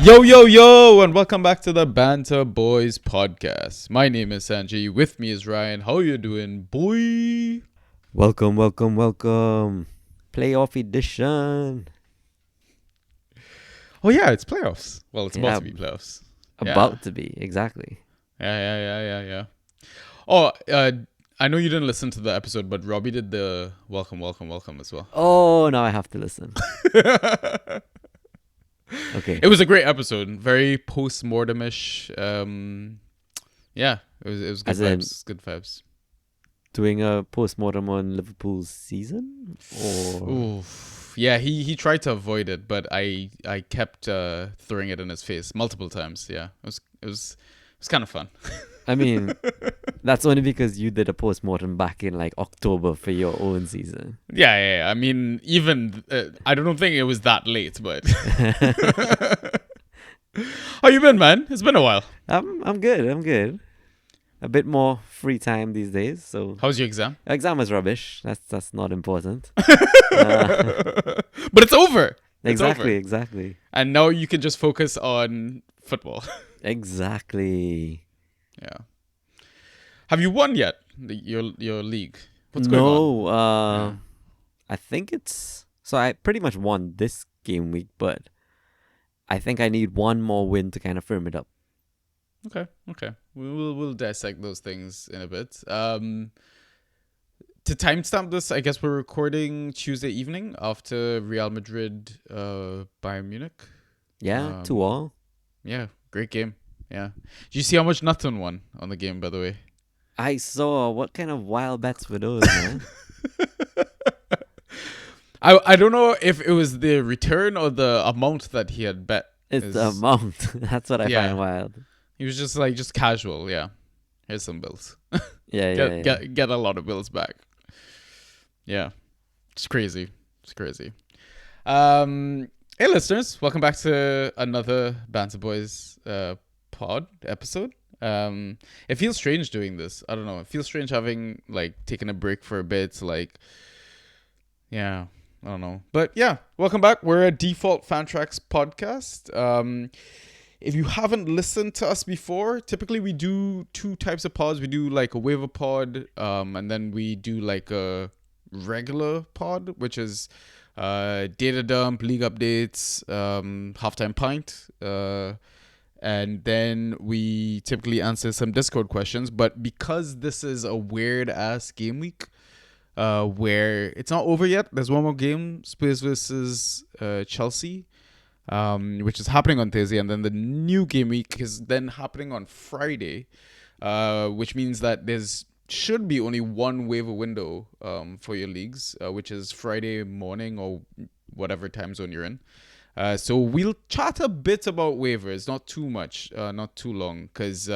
Yo, yo, yo, and welcome back to the Banter Boys podcast. My name is Sanji. With me is Ryan. How you doing, boy? Welcome. Playoff edition. Oh, yeah, it's playoffs. Well, it's about Yeah, to be playoffs. about to be, exactly. Yeah. Oh, I know you didn't listen to the episode, but Robbie did the welcome as well. Oh, now I have to listen. Okay. It was a great episode. Very post-mortem-ish. Yeah, it was good As in- vibes. Good vibes. Doing a post-mortem on Liverpool's season? Or Oof. Yeah, he tried to avoid it, but I kept throwing it in his face multiple times. Yeah, it was kind of fun. I mean, that's only because you did a post-mortem back in like October for your own season. Yeah. I mean, even I don't think it was that late, but how you been, man? It's been a while. I'm good. A bit more free time these days, so How's your exam? exam was rubbish. That's not important. But it's over. It's over. Exactly. And now you can just focus on football. Exactly. Yeah. Have you won yet? Your league? What's going on? No, I think it's so I pretty much won this game week, but I think I need one more win to kind of firm it up. Okay. We'll dissect those things in a bit. To timestamp this, I guess we're recording Tuesday evening after Real Madrid, Bayern Munich. Yeah, 2-2. Yeah, great game. Yeah. Did you see how much Nutton won on the game, by the way? I saw. What kind of wild bets were those, man? I don't know if it was the return or the amount that he had bet. It's the amount. That's what I Yeah. find wild. He was just casual. Yeah. Here's some bills. Yeah. Get a lot of bills back. Yeah. It's crazy. Hey listeners, welcome back to another Banter Boys pod episode. It feels strange doing this. I don't know. It feels strange having taken a break for a bit. Yeah, I don't know. But yeah, welcome back. We're a Default Fan Tracks podcast. If you haven't listened to us before, typically we do two types of pods. We do a waiver pod, and then we do a regular pod, which is data dump, league updates, halftime pint, and then we typically answer some Discord questions. But because this is a weird ass game week, where it's not over yet, there's one more game, Spurs versus Chelsea, which is happening on Thursday, and then the new game week is then happening on Friday, which means that there's should be only one waiver window for your leagues, which is Friday morning or whatever time zone you're in. So we'll chat a bit about waivers, not too much, not too long, because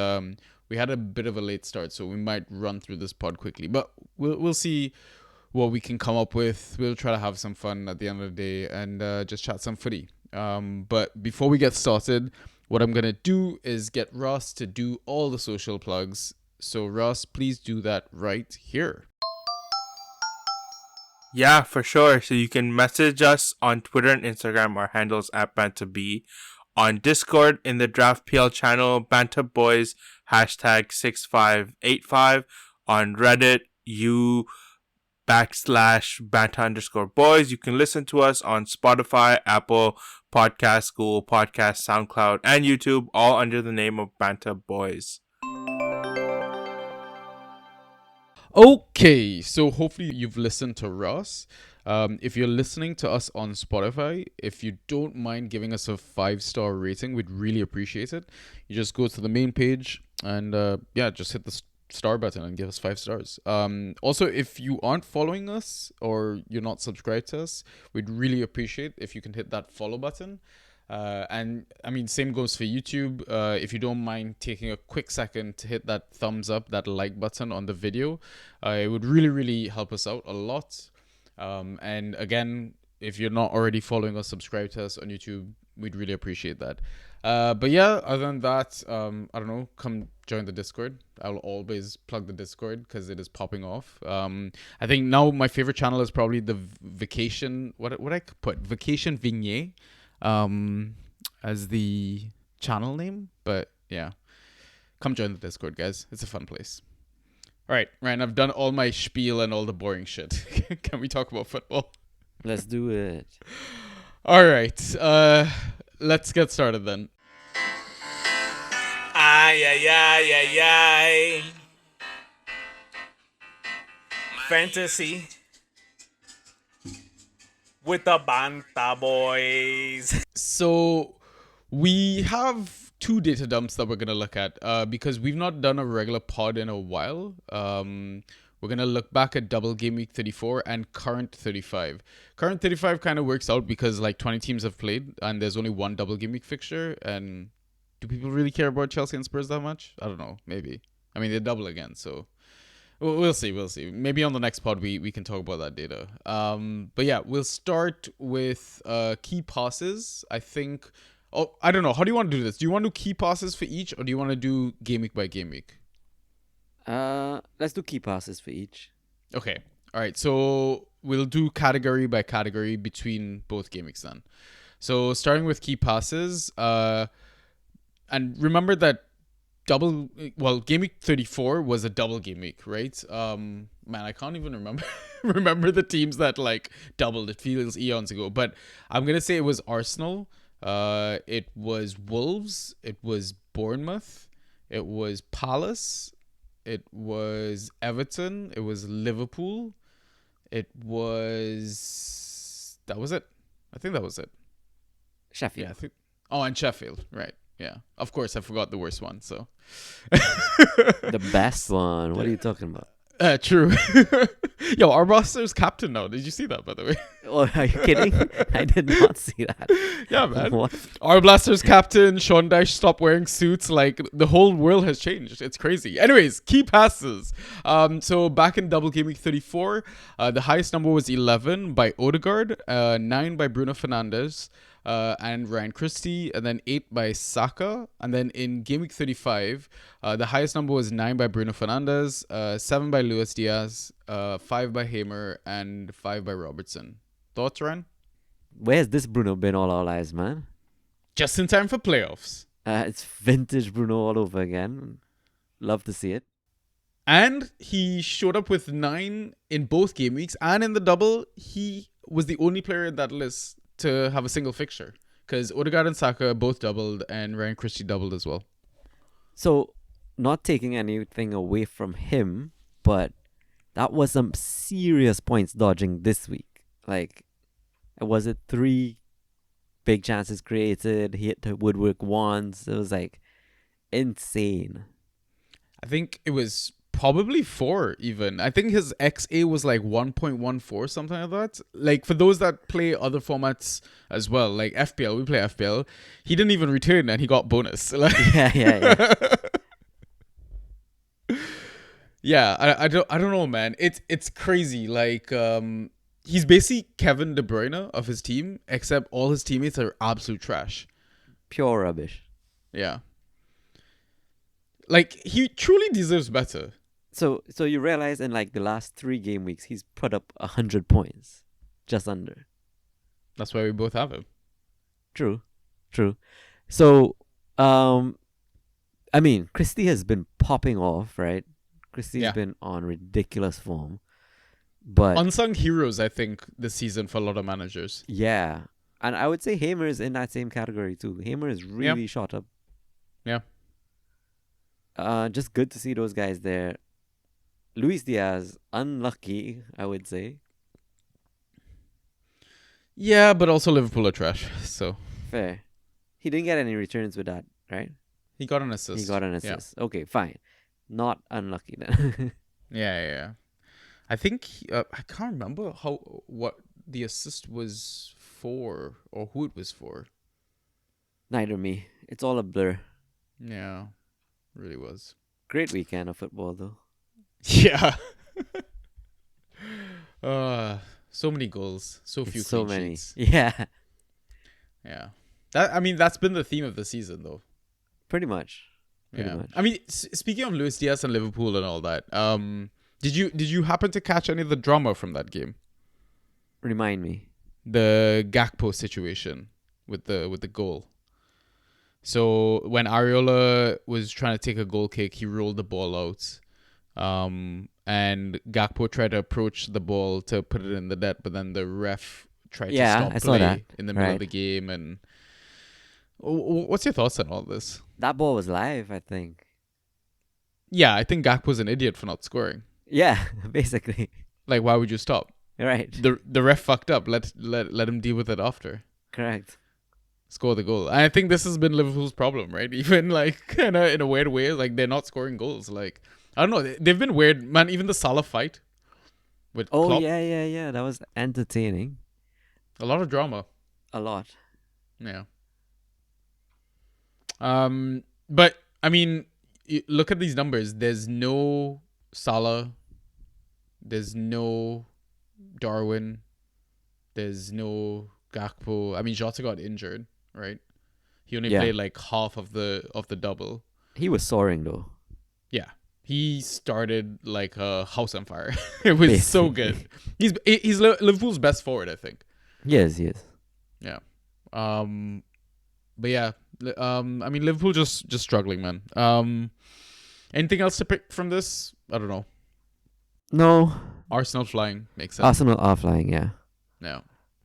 we had a bit of a late start, so we might run through this pod quickly. But we'll see what we can come up with. We'll try to have some fun at the end of the day and just chat some footy. But before we get started, what I'm gonna do is get Ross to do all the social plugs. So Ross, please do that right here. Yeah, for sure. So you can message us on Twitter and Instagram. Our handles at BanterB. On Discord in the Draft PL channel, Banter Boys #6585. On Reddit, /Banter_boys. You can listen to us on Spotify, Apple Podcasts, Google Podcasts, SoundCloud, and YouTube, all under the name of Banter Boys. Okay, so hopefully you've listened to Ross. If you're listening to us on Spotify, if you don't mind giving us a 5-star rating, we'd really appreciate it. You just go to the main page and just hit the star button and give us 5 stars. Also, if you aren't following us or you're not subscribed to us, we'd really appreciate if you can hit that follow button. And I mean, same goes for YouTube. If you don't mind taking a quick second to hit that thumbs up, that like button on the video, it would really, really help us out a lot. And again, if you're not already following us, subscribe to us on YouTube. We'd really appreciate that. But yeah, other than that, I don't know, come join the Discord. I'll always plug the Discord because it is popping off. I think now my favorite channel is probably the Vacation, what I put? Vacation Vignette. as the channel name, but yeah, come join the Discord, guys. It's a fun place. All right, Ryan, I've done all my spiel and all the boring shit. Can we talk about football? Let's do it. All right, let's get started then. Ay, ay, ay, ay, ay. Fantasy with the Banta Boys. So we have two data dumps that we're gonna look at because we've not done a regular pod in a while. We're gonna look back at double game week 34 and current 35. Current 35 kind of works out because like 20 teams have played and there's only one double game week fixture. And do people really care about Chelsea and Spurs that much? I don't know. Maybe. I mean, they double again, so we'll see. We'll see. Maybe on the next pod we can talk about that data. But yeah, we'll start with key passes. I think. Oh, I don't know. How do you want to do this? Do you want to do key passes for each, or do you want to do game week by game week? Let's do key passes for each. Okay. All right. So we'll do category by category between both game weeks then. So starting with key passes, and remember that game week 34 was a double game week, right? Man, I can't even remember the teams that like doubled. It feels eons ago, but I'm gonna say it was Arsenal, it was Wolves, it was Bournemouth, it was Palace, it was Everton, it was Liverpool, that was it. I think that was it. Sheffield. Yeah, and Sheffield, right? Yeah, of course I forgot the worst one. So The best one. What are you talking about? True. Yo, our roster's captain now. Did you see that, by the way? Oh, are you kidding? I did not see that. Yeah, man. What? Our Blaster's captain, Sean Dyche, stopped wearing suits. Like, the whole world has changed. It's crazy. Anyways, key passes. So back in double game week 34, the highest number was 11 by Odegaard, 9 by Bruno Fernandes, and Ryan Christie, and then 8 by Saka. And then in game week 35, the highest number was 9 by Bruno Fernandes, 7 by Luis Diaz, 5 by Hamer, and 5 by Robertson. Thoughts, Ryan? Where's this Bruno been all our lives, man? Just in time for playoffs. It's vintage Bruno all over again. Love to see it. And he showed up with 9 in both game weeks, and in the double, he was the only player in that list to have a single fixture, because Odegaard and Saka both doubled, and Ryan Christie doubled as well. So, not taking anything away from him, but that was some serious points dodging this week. Like, was it 3 big chances created? He hit the woodwork once. It was like insane. I think it was probably 4 even. I think his XA was like 1.14, something like that. Like, for those that play other formats as well, like FPL, we play FPL. He didn't even return and he got bonus. Like, Yeah. yeah, I don't know, man. It's crazy. Like, he's basically Kevin De Bruyne of his team, except all his teammates are absolute trash. Pure rubbish. Yeah. Like, he truly deserves better. So you realize in like the last 3 game weeks, he's put up 100 points. Just under. That's why we both have him. True. So, I mean, Christie has been popping off, right? Christie's been on ridiculous form. But unsung heroes, I think, this season for a lot of managers. yeah. And I would say Hamer is in that same category too. Hamer is really shot up. Yeah. Just good to see those guys there. Luis Diaz, unlucky, I would say. Yeah, but also Liverpool are trash, so. Fair. He didn't get any returns with that, right? He got an assist. He got an assist. Yeah. Okay, fine. Not unlucky then. Yeah. I think, I can't remember what the assist was for, or who it was for. Neither me. It's all a blur. Yeah, really was. Great weekend of football though. Yeah. So many goals, so few so clean many. sheets. Yeah. That's been the theme of the season, though. Pretty much. I mean, speaking of Luis Diaz and Liverpool and all that, did you happen to catch any of the drama from that game? Remind me. The Gakpo situation with the goal. So when Areola was trying to take a goal kick, he rolled the ball out. And Gakpo tried to approach the ball to put it in the net, but then the ref tried to stop I saw that. play in the middle of Right. the game. And what's your thoughts on all this? That ball was live, I think. Yeah, I think Gakpo's an idiot for not scoring. Yeah, basically. Like, why would you stop? Right. The ref fucked up. Let him deal with it after. Correct. Score the goal. And I think this has been Liverpool's problem, right? Even like in a weird way, like they're not scoring goals. Like I don't know, they've been weird, man. Even the Salah fight with Oh, Klopp, yeah. That was entertaining. a lot of drama. A lot. Yeah. But I mean, look at these numbers. There's no Salah. There's no Darwin. There's no Gakpo. I mean, Jota got injured, right? He only Yeah. played like half of the double. He was soaring, though. Yeah. He started like a house on fire. It was so good. He's Liverpool's best forward, I think. Yes. Yeah. But yeah, I mean Liverpool just struggling, man. Anything else to pick from this? I don't know. No. Arsenal flying makes sense. Arsenal are flying, yeah. Yeah.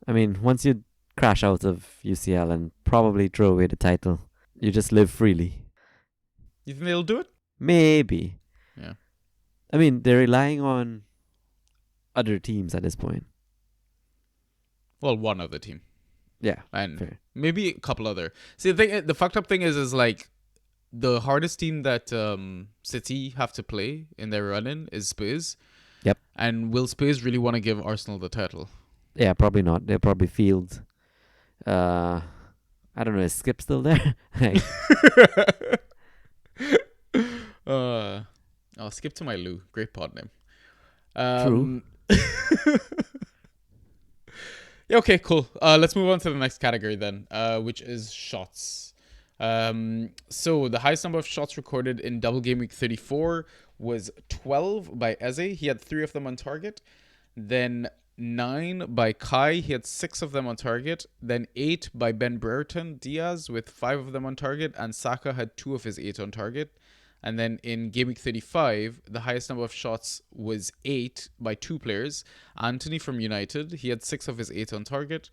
I mean, once you crash out of UCL and probably throw away the title, you just live freely. You think they'll do it? Maybe. Yeah. I mean, they're relying on other teams at this point. Well, one other team. Yeah. And Fair. maybe a couple other. See, the fucked up thing is like the hardest team that City have to play in their run-in is Spurs. Yep. And will Spurs really want to give Arsenal the title? Yeah, probably not. They'll probably field. I don't know. Is Skip still there? Like, I'll skip to my Lou. Great pod name. True. Yeah, okay, cool. Let's move on to the next category then, which is shots. So the highest number of shots recorded in double game week 34 was 12 by Eze. He had 3 of them on target. Then 9 by Kai. He had 6 of them on target. Then 8 by Ben Brereton Diaz with 5 of them on target. And Saka had 2 of his 8 on target. And then in game week 35, the highest number of shots was 8 by 2 players. Anthony from United, he had 6 of his 8 on target.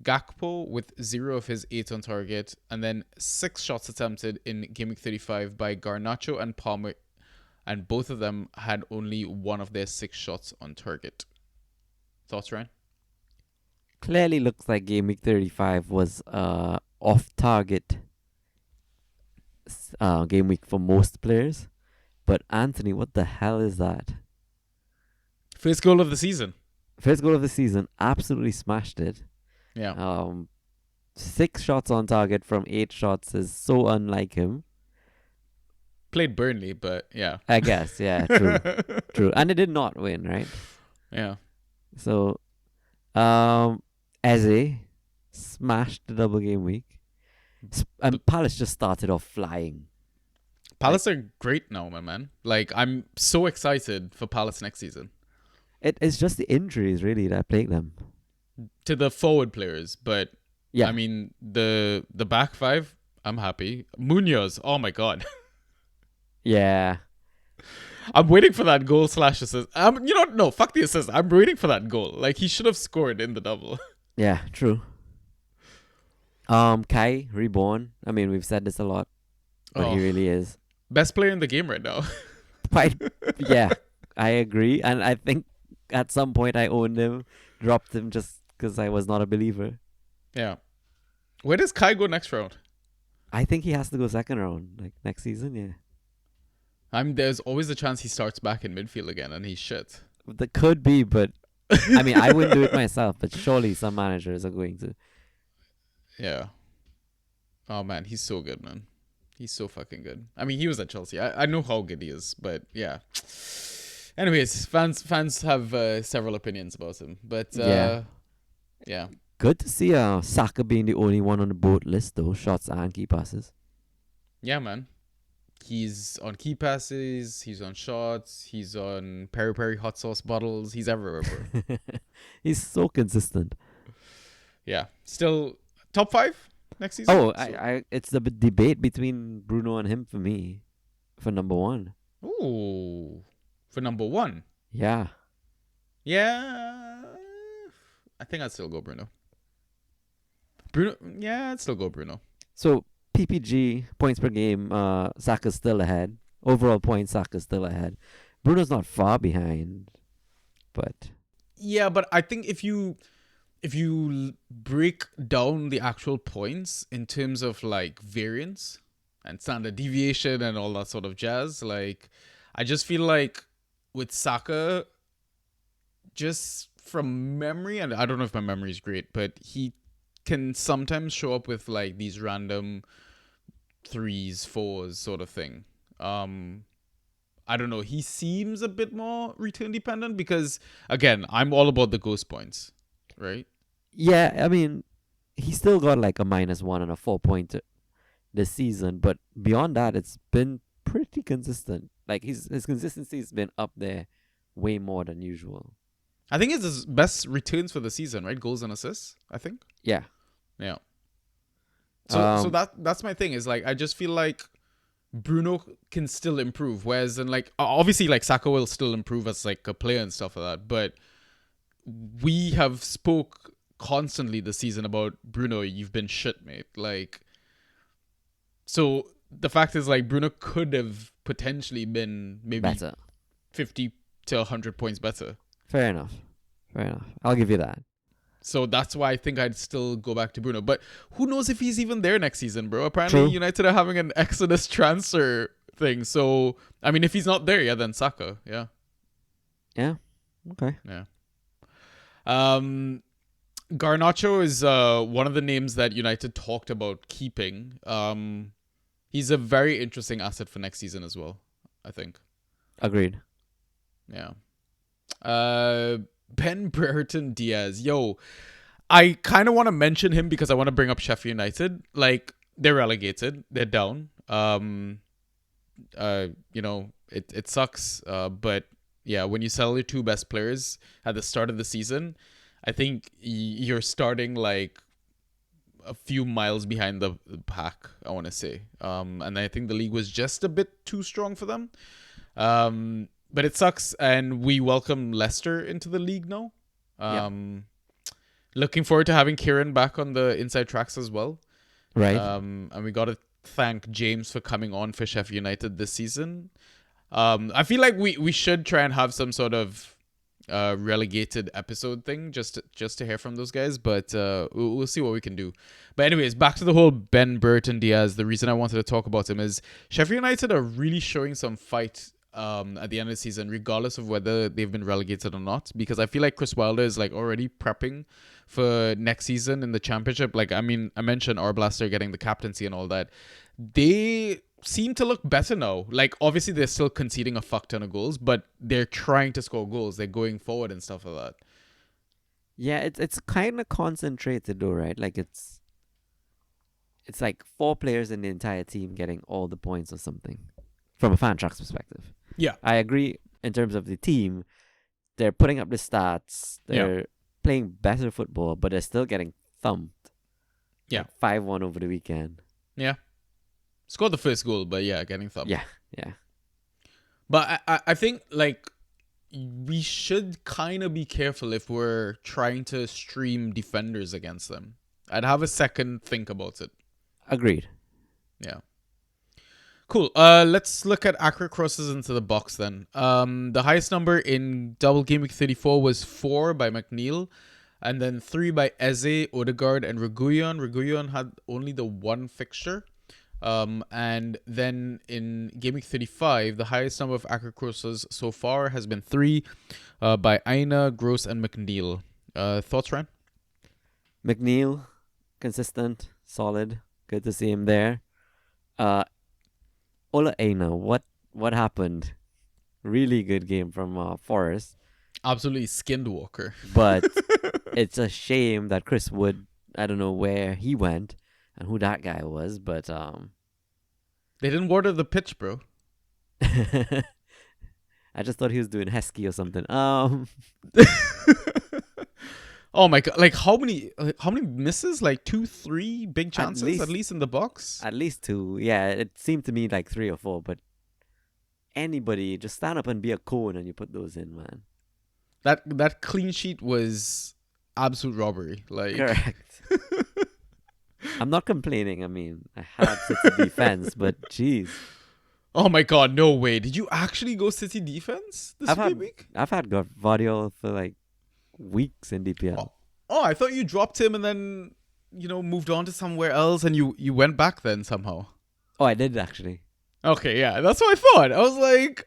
Gakpo with 0 of his 8 on target. And then 6 shots attempted in game week 35 by Garnacho and Palmer. And both of them had only 1 of their 6 shots on target. Thoughts, Ryan? clearly looks like game week 35 was off target game week for most players. But Anthony, what the hell is that? First goal of the season. First goal of the season, absolutely smashed it. Yeah. 6 shots on target from 8 shots is so unlike him. Played Burnley, but yeah. I guess, yeah, true. True. And it did not win, right? Yeah. So, Eze smashed the double game week. And Palace just started off flying. Palace are great now, my man. Like, I'm so excited for Palace next season. It's just the injuries, really, that plague them. To the forward players, but Yeah. I mean, the back 5, I'm happy. Munoz, oh my God. Yeah. I'm waiting for that goal / assist. No, fuck the assist. I'm waiting for that goal. Like, he should have scored in the double. Yeah, true. Kai, reborn. I mean, we've said this a lot, but he really is. Best player in the game right now. Quite, yeah, I agree. And I think at some point I owned him, dropped him just because I was not a believer. Yeah. Where does Kai go next round? I think he has to go second round, like next season, yeah. There's always a chance he starts back in midfield again and he's shit. That could be, but I mean, I wouldn't do it myself, but surely some managers are going to. Yeah. Oh man, he's so good, man. He's so fucking good. I mean, he was at Chelsea. I know how good he is, but yeah. Anyways, fans have several opinions about him, but yeah. Good to see Saka being the only one on the boat list, though. Shots and key passes. Yeah, man. He's on key passes. He's on shots. He's on peri-peri hot sauce bottles. He's everywhere, bro. He's so consistent. Yeah. Still top 5? next season. Oh, it's the debate between Bruno and him for me, for number one. Ooh, for number one. Yeah. Yeah, I think I'd still go Bruno. Yeah, I'd still go Bruno. So PPG points per game, Saka's still ahead. Overall points, Saka's still ahead. Bruno's not far behind, but Yeah, but I think if you break down the actual points in terms of like variance and standard deviation and all that sort of jazz, like I just feel like with Saka, just from memory, and I don't know if my memory is great, but he can sometimes show up with like these random 3s, 4s sort of thing. I don't know. He seems a bit more return dependent because, again, I'm all about the ghost points, right? yeah, I mean, he still got like a -1 and a 4-point this season, but beyond that, it's been pretty consistent. Like his consistency's been up there way more than usual. I think it's his best returns for the season, right? Goals and assists, I think. Yeah. Yeah. So Um, that's my thing is like I just feel like Bruno can still improve, whereas in like obviously like Saka will still improve as like a player and stuff like that, but we have spoke constantly this season about Bruno, you've been shit, mate. Like, so the fact is like Bruno could have potentially been maybe better. 50 to 100 points better. Fair enough. I'll give you that. So that's why I think I'd still go back to Bruno. But who knows if he's even there next season, bro? Apparently True. United are having an Exodus transfer thing. So, I mean, if he's not there, yeah, then Saka. Yeah. Yeah. Okay. Yeah. Garnacho is one of the names that United talked about keeping. He's a very interesting asset for next season as well, I think. Agreed. Yeah. Ben Brereton Diaz. Yo, I kind of want to mention him because I want to bring up Sheffield United. Like, they're relegated. They're down. You know, it sucks. But yeah, when you sell your 2 best players at the start of the season, I think you're starting like a few miles behind the pack, I want to say. And I think the league was just a bit too strong for them. But it sucks, and we welcome Leicester into the league now. Looking forward to having Kieran back on the inside tracks as well. Right. And we got to thank James for coming on for Sheffield United this season. I feel like we should try and have some sort of relegated episode thing just to hear from those guys, but we'll see what we can do. But anyways, back to the whole Ben Burton Diaz. The reason I wanted to talk about him is Sheffield United are really showing some fight at the end of the season, regardless of whether they've been relegated or not, because I feel like Chris Wilder is like already prepping for next season in the championship. Like, I mean, I mentioned Arblaster getting the captaincy and all that. They seem to look better now. Like, obviously they're still conceding a fuck ton of goals, but they're trying to score goals. They're going forward and stuff like that. Yeah, it's kind of concentrated though, right? Like it's like 4 players in the entire team getting all the points or something, from a fan track's perspective. Yeah. I agree in terms of the team. They're putting up the stats. They're playing better football, but they're still getting thumped. Yeah. Like 5-1 over the weekend. Yeah. Scored the first goal, but yeah, getting thumped. Yeah. But I think, like, we should kind of be careful if we're trying to stream defenders against them. I'd have a second think about it. Agreed. Yeah. Cool. Let's look at accurate crosses into the box then. The highest number in double game week 34 was 4 by McNeil, and then 3 by Eze, Odegaard, and Reguilon. Reguilon had only the 1 fixture. And then in game week 35, the highest number of accurate crosses so far has been 3 by Aina, Gross, and McNeil. Thoughts, Ryan? McNeil, consistent, solid. Good to see him there. Ola Aina, what happened? Really good game from Forest. Absolutely skinned Walker. But it's a shame that Chris Wood, I don't know where he went and who that guy was, but They didn't water the pitch, bro. I just thought he was doing Heskey or something. Oh my god! Like how many misses? Like 2, 3 big chances least- at least in the box. At least 2. Yeah, it seemed to me like 3 or 4, but anybody just stand up and be a cone and you put those in, man. That clean sheet was absolute robbery. Like Correct. I'm not complaining. I mean, I had City defense, but jeez. oh my god, no way! Did you actually go City defense this week? I've had Guardiola for like weeks in DPL. Oh, I thought you dropped him and then moved on to somewhere else, and you went back then somehow. Oh, I did actually. Okay, yeah, that's what I thought.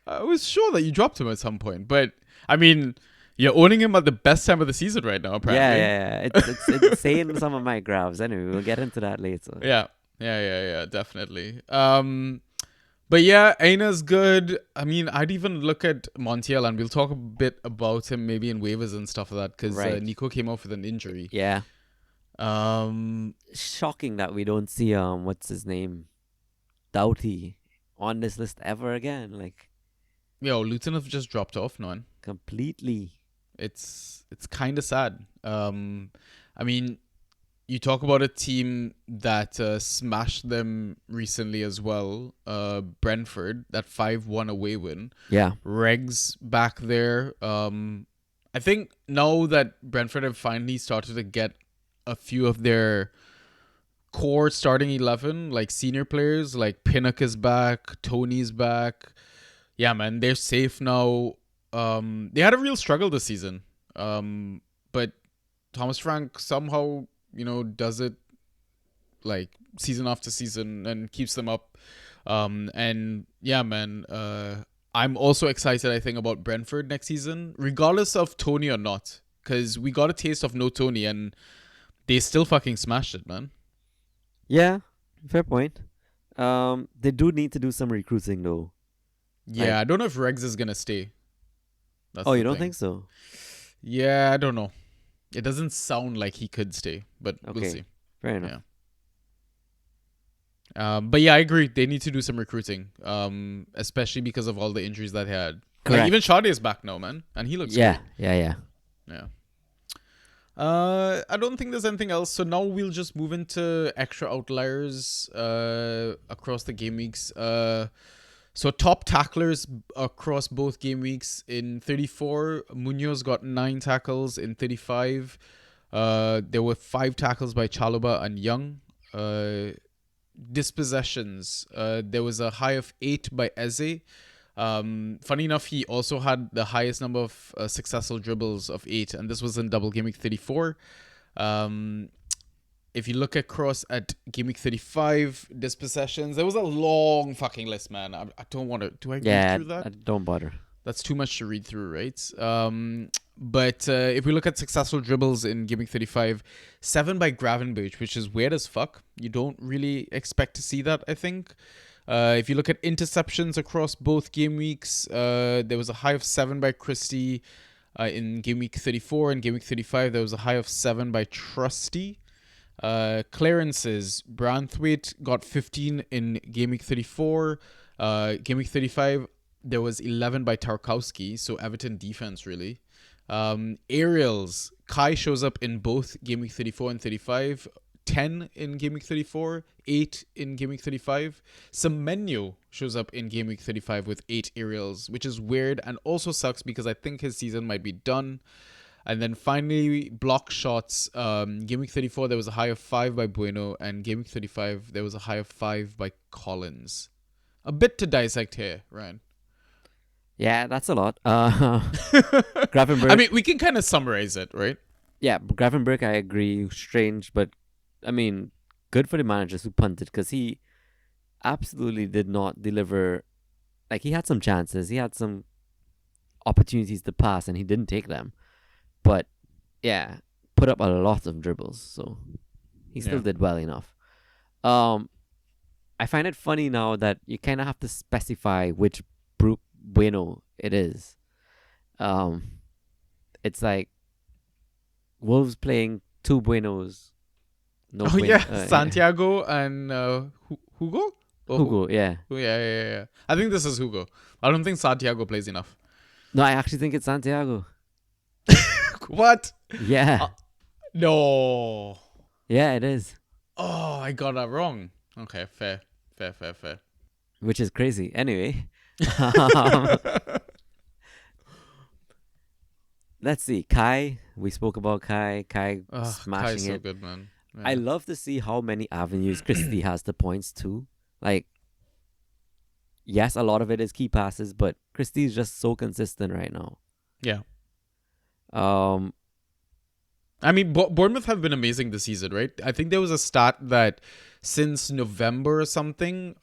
I was sure that you dropped him at some point, but I mean, you're owning him at the best time of the season right now, apparently. Yeah. It's insane some of my grabs. Anyway, we'll get into that later. Yeah, definitely. But yeah, Aina's good. I mean, I'd even look at Montiel, and we'll talk a bit about him maybe in waivers and stuff like that, because Right. Nico came off with an injury. Yeah. Um, Shocking that we don't see what's his name, Doughty, on this list ever again. Like Luton have just dropped off, man. completely. It's kind of sad. I mean, you talk about a team that smashed them recently as well. Brentford, that 5-1 away win. Yeah. Regs back there. I think now that Brentford have finally started to get a few of their core starting 11, like senior players, like Pinnock is back, Tony's back. Yeah, man, they're safe now. They had a real struggle this season. But Thomas Frank somehow, does it like season after season and keeps them up. And yeah, man, I'm also excited, I think, about Brentford next season, regardless of Tony or not, because we got a taste of no Tony and they still fucking smashed it, man. Yeah. Fair point. They do need to do some recruiting though. Yeah, I don't know if Regs is gonna stay. That's Oh, the you don't thing. think so? Yeah, I don't know. It doesn't sound like he could stay, but Okay. we'll see. Fair enough. Yeah. But yeah, I agree. They need to do some recruiting, especially because of all the injuries that they had. Correct. Like even Sade is back now, man, and he looks Yeah. good. Yeah. Yeah. I don't think there's anything else. So now we'll just move into extra outliers across the game weeks. So top tacklers across both game weeks. In 34, Munoz got 9 tackles. In 35, there were 5 tackles by Chalobah and Young. Dispossessions, there was a high of 8 by Eze. Funny enough, he also had the highest number of successful dribbles of 8, and this was in double game week 34. If you look across at game week 35, dispossessions, there was a long fucking list, man. I don't want to. Do I read through that? Don't bother. That's too much to read through, right? But if we look at successful dribbles in game week 35, 7 by Gravenberch, which is weird as fuck. You don't really expect to see that, I think. If you look at interceptions across both game weeks, there was a high of 7 by Christie in game week 34. In game week 35, there was a high of 7 by Trusty. Clearances, Branthwaite got 15 in game week 34. Game week 35, there was 11 by Tarkowski, so Everton defense really. Aerials, Kai shows up in both game week 34 and 35. 10 in game week 34, 8 in game week 35. Semenyo shows up in game week 35 with 8 aerials, which is weird and also sucks because I think his season might be done. And then finally, block shots. Game week 34, there was a high of 5 by Bueno, and game week 35, there was a high of 5 by Collins. A bit to dissect here, Ryan. Yeah, that's a lot. Gravenberch. I mean, we can kind of summarize it, right? Yeah, Gravenberch, I agree. Strange, but I mean, good for the managers who punted because he absolutely did not deliver. Like, he had some chances, he had some opportunities to pass, and he didn't take them. But yeah, put up a lot of dribbles, so he still did well enough. I find it funny now that you kind of have to specify which Bueno it is. It's like Wolves playing 2 Buenos. No Santiago and Hugo? Hugo, yeah. Yeah. I think this is Hugo. I don't think Santiago plays enough. No, I actually think it's Santiago. What? Yeah. No. Yeah, it is. Oh, I got that wrong. Okay, fair. Fair. Which is crazy. Anyway. um, let's see. Kai. We spoke about Kai. Kai Ugh, Kai's smashing so it. good, man. I Yeah. love to see how many avenues Christie has to points too. Like, yes, a lot of it is key passes, but Christie is just so consistent right now. Yeah. Um, I mean, Bournemouth have been amazing this season, right? I think there was a stat that since November or something,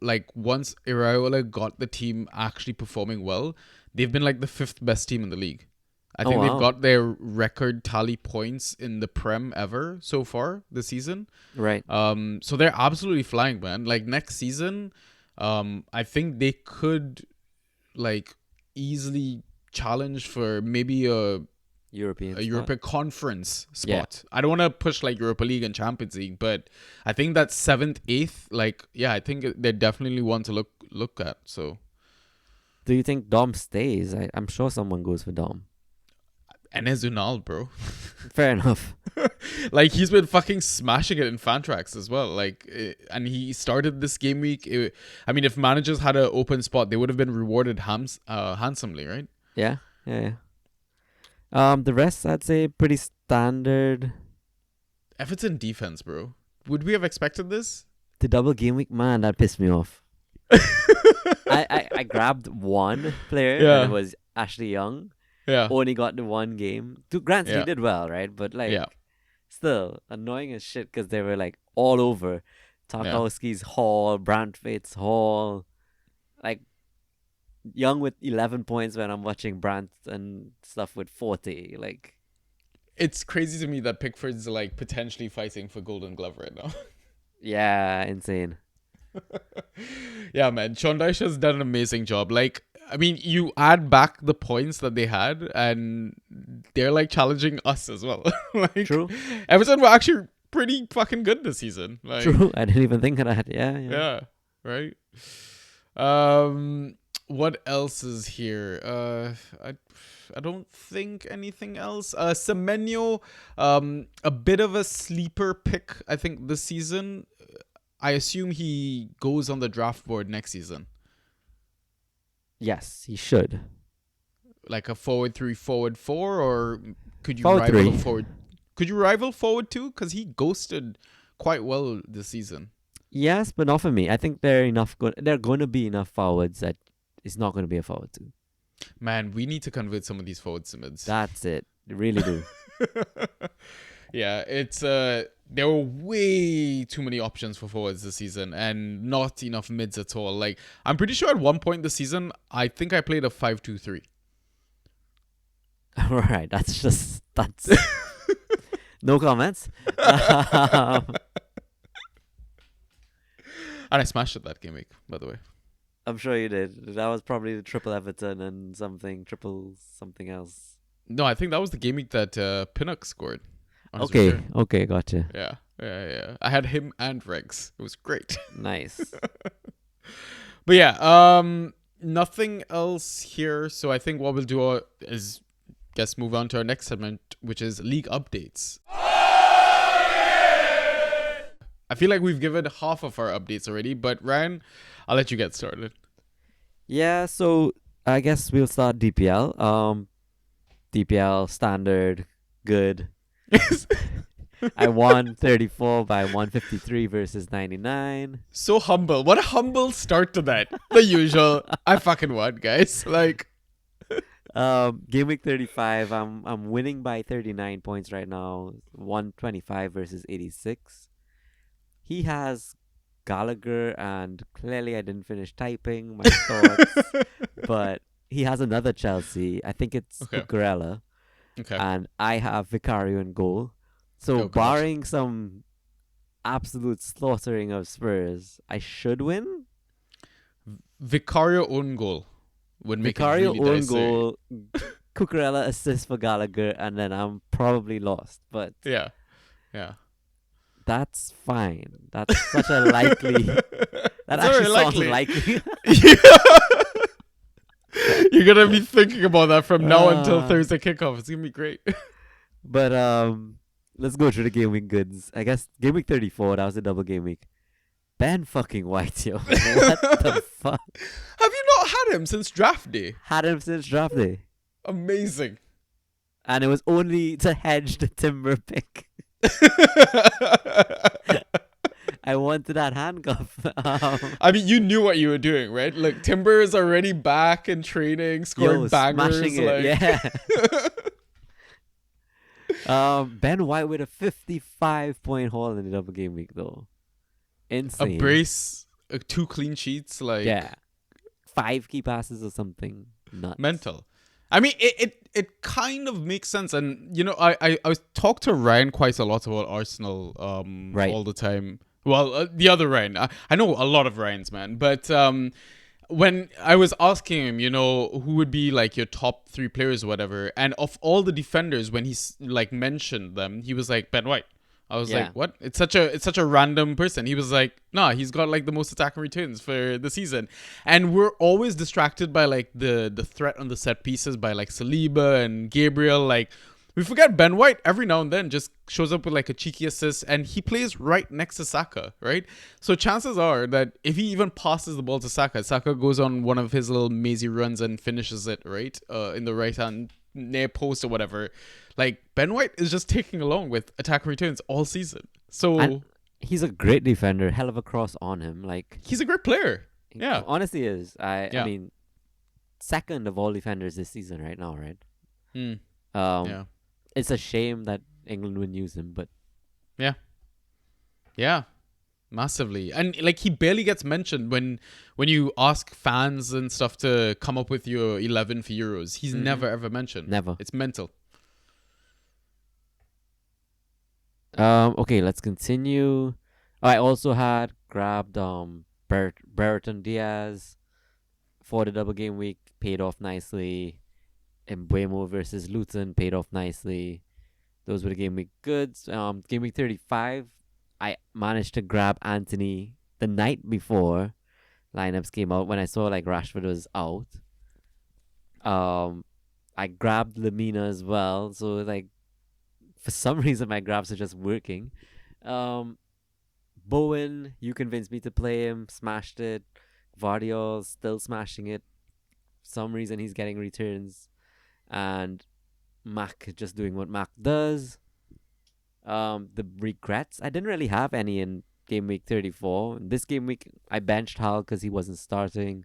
like once Iraola got the team actually performing well, they've been like the 5th best team in the league. I think they've wow. got their record tally points in the Prem ever so far this season. Right. So they're absolutely flying, man. Like next season, I think they could like easily challenge for maybe a European. spot. European conference Yeah. spot. I don't want to push like Europa League and Champions League, but I think that 7th, 8th, like yeah, I think they definitely want to look at. So Do you think Dom stays? I'm sure someone goes for Dom. Enes Unal, bro. Fair enough. Like he's been fucking smashing it in Fantrax as well. Like, and he started this game week. I mean, if managers had an open spot, they would have been rewarded handsomely, right? Yeah. The rest I'd say pretty standard. Everton defense, bro. Would we have expected this? The double game week, man, that pissed me off. I grabbed one player Yeah. and it was Ashley Young. Yeah. Only got the one game. Granted, Yeah. he did well, right? But like, Yeah. still annoying as shit because they were like all over. Tarkowski's Hall, Brandtwaite's Hall. Like, Young with 11 points when I'm watching Brandt and stuff with 40. Like, It's crazy to me that Pickford's like potentially fighting for Golden Glove right now. yeah, insane. Yeah, man. Sean Dyche has done an amazing job. Like, I mean, you add back the points that they had, and they're like challenging us as well. Like, True. Everton were actually pretty fucking good this season. Like, True. I didn't even think of that. Yeah. yeah, right. What else is here? I don't think anything else. Semenyo, a bit of a sleeper pick, I think, this season. I assume he goes on the draft board next season. Yes, he should. Like a forward 3, forward 4, or could you Forward rival 3. forward? Could you rival forward 2? Because he ghosted quite well this season. Yes, but not for me. I think there are going to be enough forwards that it's not going to be a forward too. Man, we need to convert some of these forwards to mids. That's it. They really do. Yeah, it's there were way too many options for forwards this season and not enough mids at all. Like, I'm pretty sure at one point this season, I think I played a 5-2-3. All right, that's no comments. And I smashed it that game week, by the way. I'm sure you did. That was probably the triple Everton and triple something else. No, I think that was the game week that Pinnock scored. on his Okay, return. okay, gotcha. Yeah. I had him and Regs. It was great. Nice. But yeah, nothing else here. So I think what we'll do is guess move on to our next segment, which is league updates. I feel like we've given half of our updates already, but Ryan, I'll let you get started. Yeah, so I guess we'll start DPL. DPL standard, good. I won 34 by 153 versus 99. So humble. What a humble start to that. The usual. I fucking won, guys. Like, Game week 35, I'm winning by 39 points right now. 125 versus 86. He has Gallagher, and clearly I didn't finish typing my thoughts. But he has another Chelsea. I think it's Okay. Cucurella. okay. And I have Vicario in goal. So Oh, gosh. barring some absolute slaughtering of Spurs, I should win. Vicario own goal would make Vicario it really own dicey. goal, Cucurella assist for Gallagher, and then I'm probably lost. But Yeah. that's fine. That's such a likely. That It's actually very sounds likely. You're gonna be thinking about that from now until Uh. Thursday kickoff. It's gonna be great. But let's go through the game week goods. I guess game week 34, that was a double game week. Ben fucking White, yo. What the fuck? Have you not had him since draft day? Had him since draft day. Amazing. And it was only to hedge the Timber pick. I wanted that handcuff. I mean, you knew what you were doing, right? Like, Timber is already back in training, scoring bangers. Smashing it, yeah. Ben White with a 55-point haul in the double game week, though. Insane. A brace, 2 clean sheets, like... Yeah. 5 key passes or something. Nuts. Mental. I mean, it kind of makes sense. And, you know, I talk to Ryan quite a lot about Arsenal Right. all the time. Well, the other Ryan. I know a lot of Ryans, man. But when I was asking him, you know, who would be like your top 3 players or whatever, and of all the defenders, when he's like mentioned them, he was like Ben White. I was like, what? It's such a random person. He was like, nah, he's got like the most attacking returns for the season. And we're always distracted by like the threat on the set pieces by like Saliba and Gabriel. Like, we forget Ben White every now and then just shows up with like a cheeky assist, and he plays right next to Saka, right? So chances are that if he even passes the ball to Saka, Saka goes on one of his little mazy runs and finishes it, right? In the right hand near post or whatever. Like, Ben White is just taking along with attack returns all season. So And he's a great defender. Hell of a cross on him. Like, he's a great player. he Yeah. honestly is. I Yeah. mean, second of all defenders this season right now, right? Mm, Um, yeah. It's a shame that England wouldn't use him, but Yeah. Massively. And like, he barely gets mentioned when you ask fans and stuff to come up with your 11 for Euros. He's never ever mentioned. never. It's mental. Okay, let's continue. I also had grabbed Brereton Diaz for the double game week, paid off nicely. Embuemo versus Luton paid off nicely. Those were the game week goods. Game week 35, I managed to grab Anthony the night before lineups came out when I saw like Rashford was out. I grabbed Lamina as well, so like for some reason my grabs are just working. Bowen, you convinced me to play him, smashed it. Vardiol still smashing it. For some reason he's getting returns. And Mac just doing what Mac does. The regrets, I didn't really have any in game week 34. This game week I benched Hal because he wasn't starting.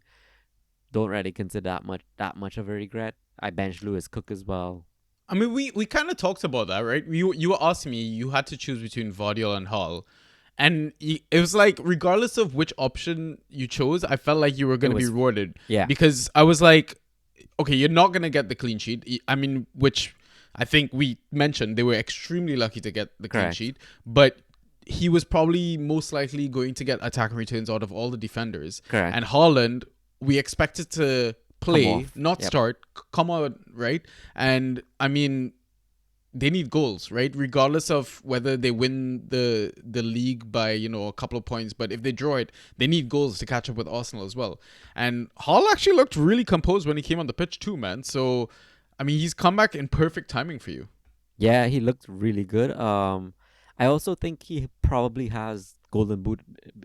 Don't really consider that much of a regret. I benched Lewis Cook as well. I mean, we kind of talked about that, right? You were asking me, you had to choose between Vardiol and Hull. And it was like, regardless of which option you chose, I felt like you were going to be rewarded. Yeah. Because I was like, okay, you're not going to get the clean sheet. I mean, which I think we mentioned, they were extremely lucky to get the clean Correct. sheet. But he was probably most likely going to get attacking returns out of all the defenders. Correct. And Haaland, we expected to play, off. not Yep. start, come out, right? And I mean, they need goals, right? Regardless of whether they win the league by, you know, a couple of points, but if they draw it, they need goals to catch up with Arsenal as well. And Hall actually looked really composed when he came on the pitch too, man. So, I mean, he's come back in perfect timing for you. Yeah, he looked really good. I also think he probably has Golden Boot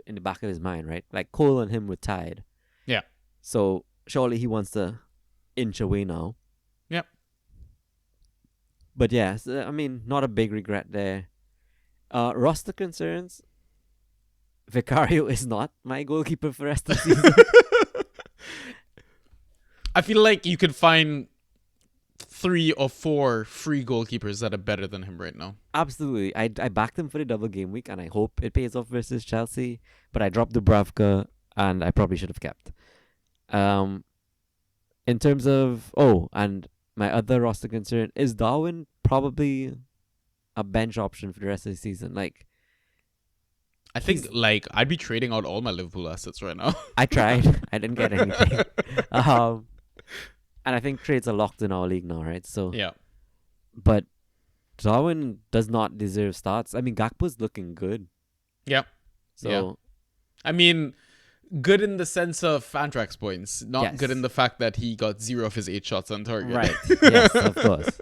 in the back of his mind, right? Like Cole and him were tied. Yeah. So surely he wants to inch away now. Yep. But yeah, so, I mean, not a big regret there. Roster concerns. Vicario is not my goalkeeper for the rest of the season. I feel like you could find 3 or 4 free goalkeepers that are better than him right now. Absolutely. I backed him for the double game week, and I hope it pays off versus Chelsea. But I dropped Dubravka, and I probably should have kept. In terms of... Oh, and my other roster concern, is Darwin probably a bench option for the rest of the season? Like, I think, like, I'd be trading out all my Liverpool assets right now. I tried. I didn't get anything. And I think trades are locked in our league now, right? So, Yeah. But Darwin does not deserve starts. I mean, Gakpo's looking good. Yeah. So, Yeah. I mean, good in the sense of Fantrax points, not Yes. good in the fact that he got 0 of his 8 shots on target. right. Yes, of course.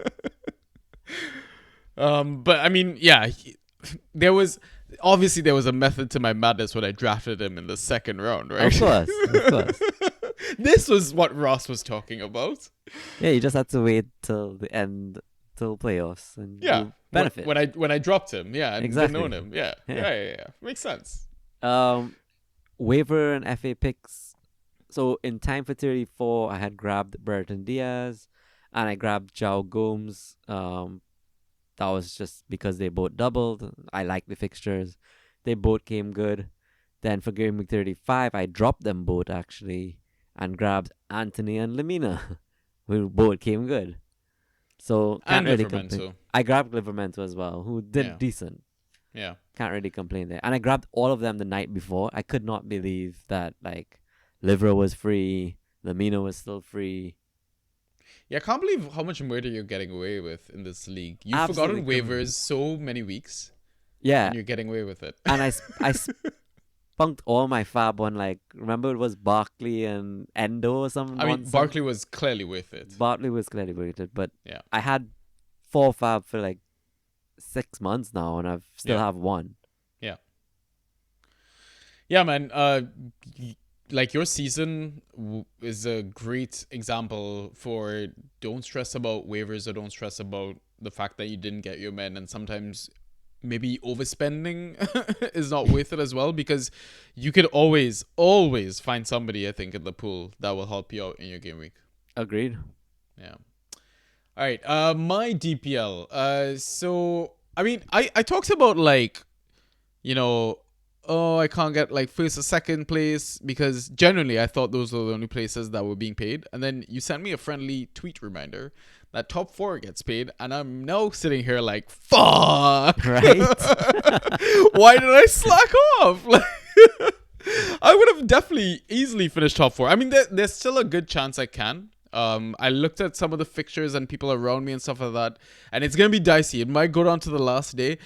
But I mean, yeah, there was a method to my madness when I drafted him in the second round, right? Of course, of course. This was what Ross was talking about. Yeah, you just have to wait till the end, till playoffs, and Yeah, you benefit. when I dropped him, yeah, and Exactly. didn't own him, yeah. Makes sense. Waiver and FA picks. So in time for 34, I had grabbed Burton Diaz, and I grabbed João Gomes. That was just because they both doubled. I like the fixtures. They both came good. Then for game week 35, I dropped them both actually and grabbed Anthony and Lamina, who both came good. So can't And really Livermento. complain. I grabbed Livermento as well, who did Yeah. decent. Yeah. Can't really complain there. And I grabbed all of them the night before. I could not believe that like Liver was free, Lamina was still free. Yeah, I can't believe how much murder you're getting away with in this league. You've Absolutely forgotten criminal. waivers so many weeks, Yeah, and you're getting away with it. and I spunked all my fab on like, remember it was Barkley and Endo or something. I mean, Barkley was clearly worth it. Barkley was clearly rated, but Yeah. I had 4 fab for like 6 months now, and I've still Yeah. have 1. Yeah, man. Like your season is a great example for don't stress about waivers or don't stress about the fact that you didn't get your men, and sometimes maybe overspending is not worth it as well, because you could always find somebody, I think, in the pool that will help you out in your game week. Agreed. Yeah. All right. My DPL. So I mean, I talked about like, you know, I can't get like first or second place, because generally I thought those were the only places that were being paid, and then you sent me a friendly tweet reminder that top 4 gets paid, and I'm now sitting here like, fuck. Right? Why did I slack off? Like, I would have definitely easily finished top 4. I mean, there's still a good chance I can. I looked at some of the fixtures and people around me and stuff like that, and it's gonna be dicey. It might go down to the last day.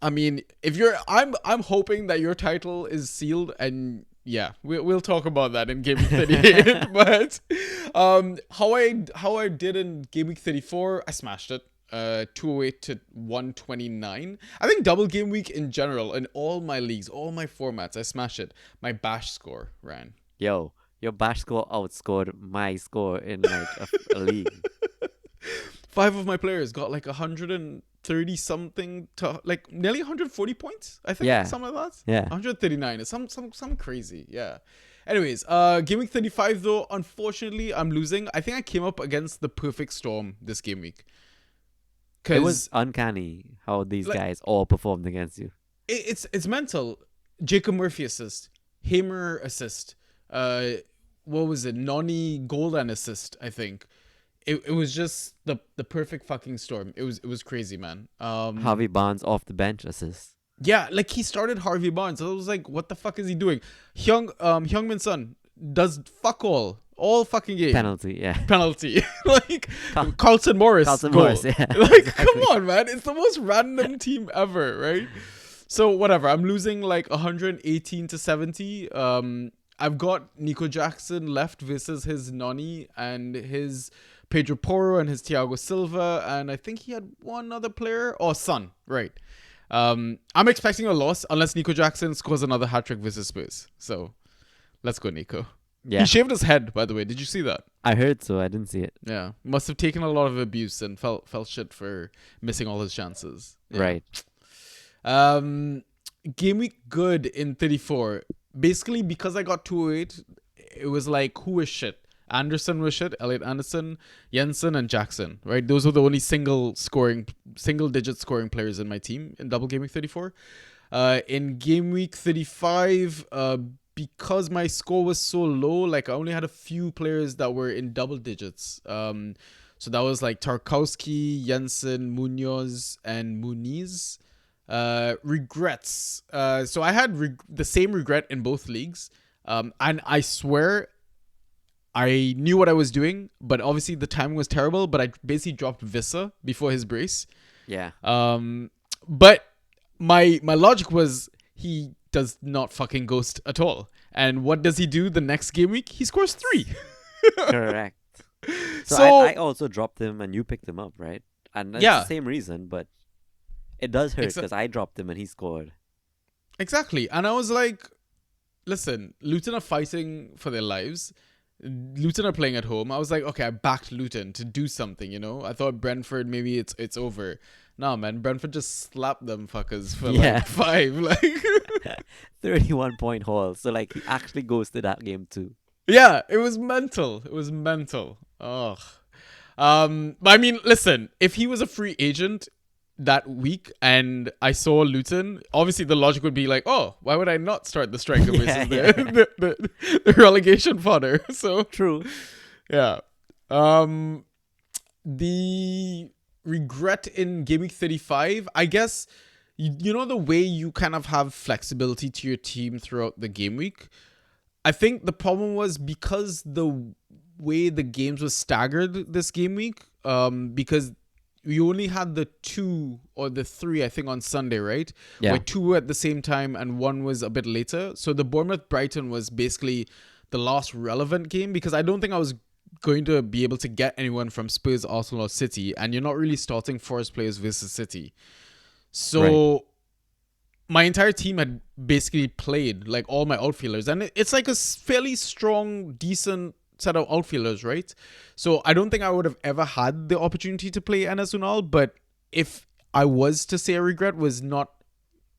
I mean, if you're, I'm hoping that your title is sealed, and yeah, we'll talk about that in game week 38. But how I did in game week 34, I smashed it. 208 to 129. I think double game week in general, in all my leagues, all my formats, I smashed it. My bash score ran. Yo, your bash score outscored my score in like a league. 5 of my players got like 130 something to like nearly 140 points. I think, Yeah. something like that. Yeah. 139. It's some crazy. Yeah. Anyways, game week 35 though, unfortunately, I'm losing. I think I came up against the perfect storm this game week. It was uncanny how these like- guys all performed against you. It's mental. Jacob Murphy assist, Hamer assist. What was it? Noni Golden assist. I think. It was just the perfect fucking storm. It was crazy, man. Harvey Barnes off the bench assist. Yeah, like he started Harvey Barnes. I was like, what the fuck is he doing? Hyungmin Son does fuck all fucking game. Penalty, yeah. Penalty. Like Carl- Carlton Morris. Carlton goal. Morris, yeah. Like, come on, man. It's the most random team ever, right? So whatever. I'm losing like 118 to 70. I've got Nico Jackson left versus his Noni and his Pedro Porro and his Thiago Silva, and I think he had one other player or Son, right? I'm expecting a loss unless Nico Jackson scores another hat-trick versus Spurs. So let's go, Nico. Yeah. He shaved his head, by the way. Did you see that? I heard so. I didn't see it. Yeah, must have taken a lot of abuse and felt shit for missing all his chances. Yeah. Right. Game week good in 34. Basically, because I got 208, it was like, who is shit? Anderson was shit, Elliot Anderson, Jensen, and Jackson, right? Those were the only single-digit scoring players in my team in double game week 34. In game week 35, because my score was so low, like I only had a few players that were in double digits. So that was like Tarkowski, Jensen, Munoz, and Muniz. Regrets. So I had the same regret in both leagues. And I swear I knew what I was doing, but obviously the timing was terrible, but I basically dropped Vissa before his brace. Yeah. But my logic was he does not fucking ghost at all. And what does he do the next game week? He scores 3. Correct. So So- I also dropped him and you picked him up, right? And that's Yeah. the same reason, but It does hurt Exa- because I dropped him and he scored. Exactly. And I was like, listen, Luton are fighting for their lives. Luton are playing at home. I was like, okay, I backed Luton to do something, you know? I thought Brentford, maybe it's over. Nah, man, Brentford just slapped them fuckers for Yeah. like 5. Like, 31-point haul. So like he actually goes to that game too. yeah, it was mental. It was mental. Ugh. But I mean, listen, if he was a free agent that week and I saw Luton, obviously the logic would be like, oh, why would I not start the striker versus Yeah, the relegation fodder? So True. yeah. The regret in game week 35, I guess, you know the way you kind of have flexibility to your team throughout the game week. I think the problem was because the way the games was staggered this game week, because we only had the 2 or the 3, I think, on Sunday, right? Yeah. Where 2 were at the same time and 1 was a bit later. So the Bournemouth-Brighton was basically the last relevant game because I don't think I was going to be able to get anyone from Spurs, Arsenal, or City, and you're not really starting Forest players versus City. So my entire team had basically played, like all my outfielders, and it's like a fairly strong, decent set of outfielders, right? So I don't think I would have ever had the opportunity to play Enes Unal, but if I was to say a regret was not,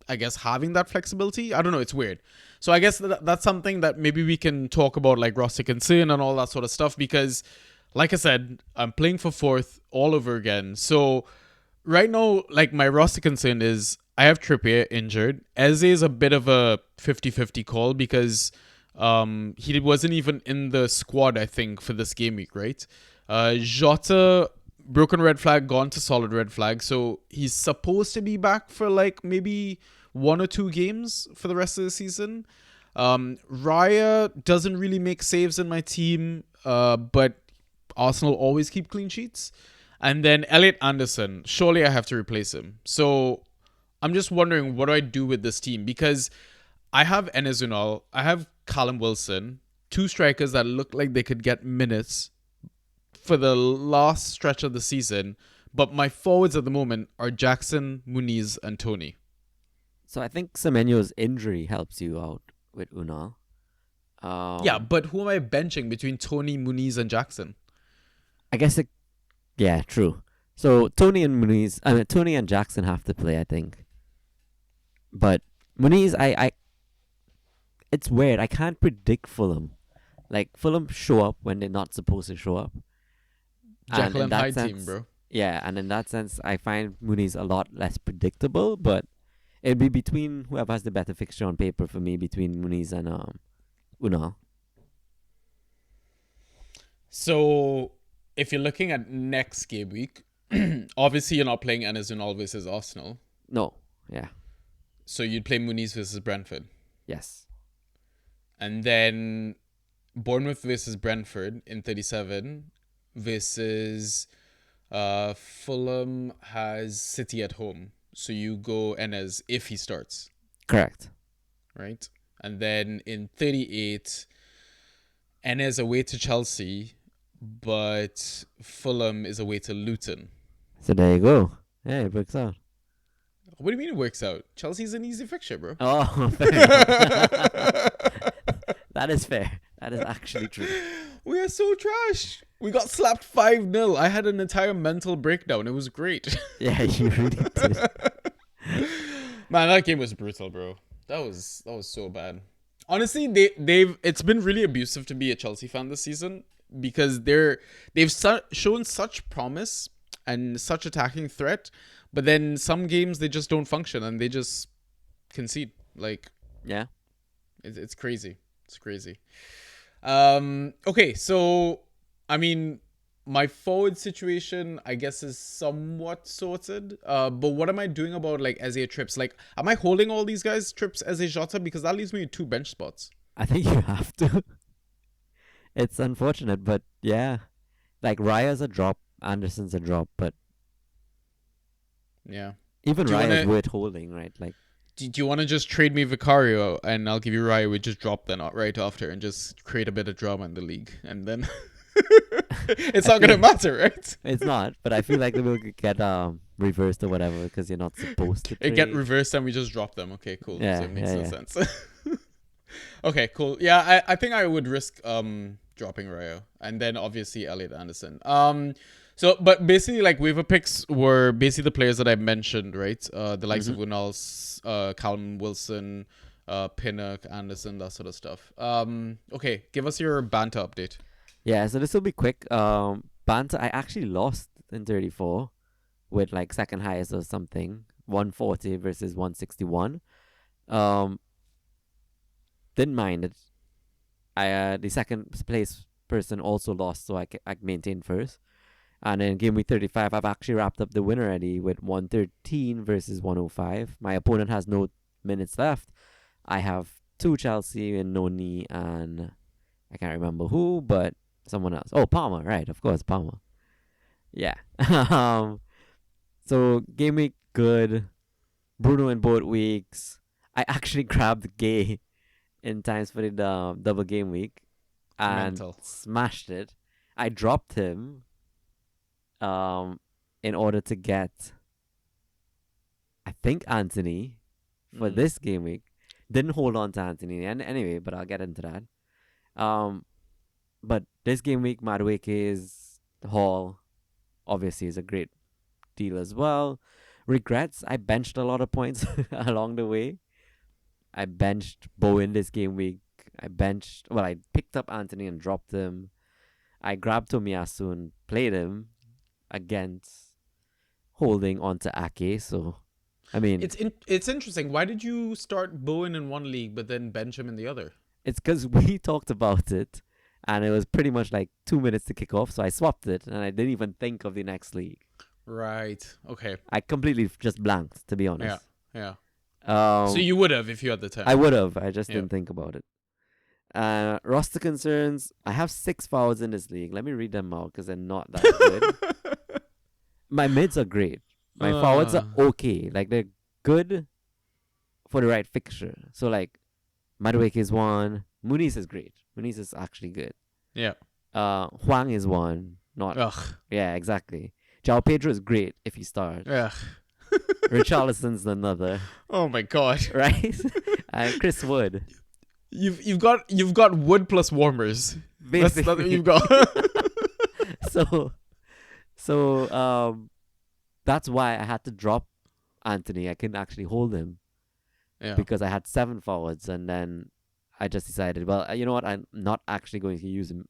I guess, having that flexibility. I don't know, it's weird. So I guess that's something that maybe we can talk about, like roster concern and all that sort of stuff, because like I said, I'm playing for 4th all over again. So right now, like my roster concern is I have Trippier injured. Eze is a bit of a 50-50 call because he wasn't even in the squad, I think, for this game week, right? Jota, broken red flag, gone to solid red flag. So he's supposed to be back for like maybe 1 or 2 games for the rest of the season. Raya doesn't really make saves in my team, but Arsenal always keep clean sheets. And then Elliot Anderson, surely I have to replace him. So I'm just wondering, what do I do with this team? Because I have Enes Unal, I have Callum Wilson, 2 strikers that look like they could get minutes for the last stretch of the season. But my forwards at the moment are Jackson, Muniz, and Tony. So I think Semenyo's injury helps you out with Unal. Yeah, but who am I benching between Tony, Muniz, and Jackson? I guess it. Yeah, true. So Tony and Jackson have to play, I think. But Muniz, it's weird. I can't predict Fulham. Like Fulham show up when they're not supposed to show up. And Jekyll in and that Hyde sense, team, bro. Yeah, and in that sense, I find Muniz a lot less predictable. But it'd be between whoever has the better fixture on paper for me, between Muniz and Unal. So if you're looking at next game week, obviously you're not playing Enes Unal versus Arsenal. No, yeah, So you'd play Muniz versus Brentford. yes, And then Bournemouth versus Brentford in 37 versus Fulham has City at home. So you go Enes if he starts, correct. right? And then in 38, Enes away to Chelsea, but Fulham is away to Luton. So there you go. Yeah, it works out. What do you mean it works out? Chelsea's an easy fixture, bro. Oh, fair enough. That is fair. That is actually true. We are so trash. We got slapped 5-0. I had an entire mental breakdown. It was great. Yeah, you really did. Man, that game was brutal, bro. That was so bad. Honestly, it's been really abusive to be a Chelsea fan this season because they've shown such promise and such attacking threat, but then some games they just don't function and they just concede. Like, Yeah. it's crazy. It's crazy. Okay, so I mean, my forward situation, I guess, is somewhat sorted. But what am I doing about like Eze trips? Like, am I holding all these guys trips as a Jota because that leaves me with 2 bench spots? I think you have to. It's unfortunate, but yeah. Like Raya's a drop, Anderson's a drop, but Yeah. even Do you Raya's wanna- worth holding, right? Like, Do you want to just trade me Vicario and I'll give you Raya? We just drop then right after and just create a bit of drama in the league, and then it's not gonna matter, right? it's not, but I feel like they will get reversed or whatever because you're not supposed to It get trade. reversed and we just drop them. Okay, cool. Yeah, So it makes yeah, no yeah. sense. Okay, cool. Yeah, I think I would risk dropping Rayo and then obviously Elliot Anderson. So but basically like waiver picks were basically the players that I mentioned, right? The likes of Unal, Callum Wilson, Pinnock, Anderson, that sort of stuff. Okay, give us your banter update. Yeah, so this will be quick. Banter, I actually lost in 34 with like second highest or something, 140 versus 161. Didn't mind it. The second place person also lost, so I maintained first. And then game week 35, I've actually wrapped up the win already with 113 versus 105. My opponent has no minutes left. I have 2 Chelsea and Noni and I can't remember who, but someone else. Oh, Palmer, right? Of course, Palmer. Yeah. So game week good. Bruno in both weeks. I actually grabbed Gay in times for the double game week and Mental. smashed it. I dropped him in order to get I think Anthony for this game week. Didn't hold on to Anthony and anyway, but I'll get into that. But this game week Madueke's Hall obviously is a great deal as well. Regrets, I benched a lot of points along the way. I benched Bowen this game week. I picked up Anthony and dropped him. I grabbed Tomiyasu and played him against holding on to Ake. So, I mean, It's interesting. Why did you start Bowen in one league but then bench him in the other? it's because we talked about it and it was pretty much like 2 minutes to kick off. So I swapped it and I didn't even think of the next league. Right. Okay. I completely just blanked, to be honest. Yeah. So So you would have if you had the time. I would have. I just Yeah. didn't think about it. Roster concerns. I have 6 forwards in this league. Let me read them out because they're not that good. My mids are great. My forwards are okay. Like they're good for the right fixture. So like Madueke is one. Muniz is great. Muniz is actually good. Yeah. Huang is one. Not Ugh. yeah, exactly. João Pedro is great if he starts. Ugh. Richarlison's another. Oh my god. Right? And Chris Wood. You've got wood plus warmers. That's what Basically. you've got. So that's why I had to drop Anthony. I couldn't actually hold him Yeah. because I had 7 forwards, and then I just decided, well, you know what? I'm not actually going to use him.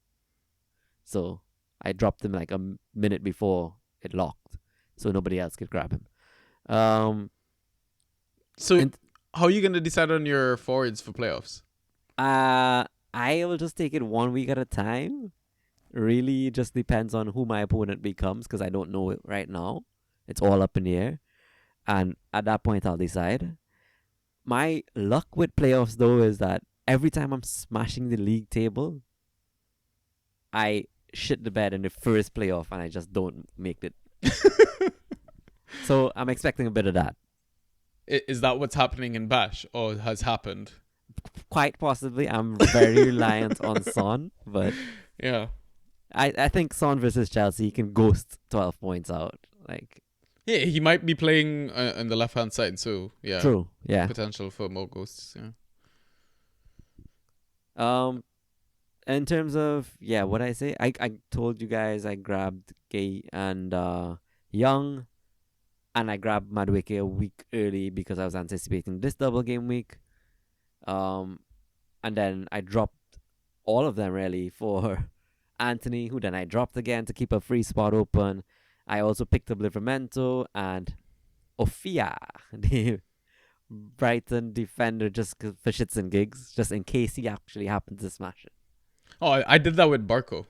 So I dropped him like a minute before it locked, so nobody else could grab him. So and- how are you gonna decide on your forwards for playoffs? I will just take it 1 week at a time. Really just depends on who my opponent becomes because I don't know it right now. It's all up in the air. And at that point, I'll decide. My luck with playoffs, though, is that every time I'm smashing the league table, I shit the bed in the first playoff and I just don't make it. So I'm expecting a bit of that. Is that what's happening in Bash or has happened? Quite possibly. I'm very reliant on Son, but Yeah. I think Son versus Chelsea can ghost 12 points out. Like, Yeah, he might be playing on the left hand side, so yeah. true. Yeah. Potential for more ghosts. Yeah. In terms of what I say, I told you guys I grabbed Gay and Young, and I grabbed Madueke a week early because I was anticipating this double game week. And then I dropped all of them really for Anthony, who then I dropped again to keep a free spot open. I also picked up Livramento and Ofia, the Brighton defender, just for shits and gigs, just in case he actually happened to smash it. Oh, I did that with Barco.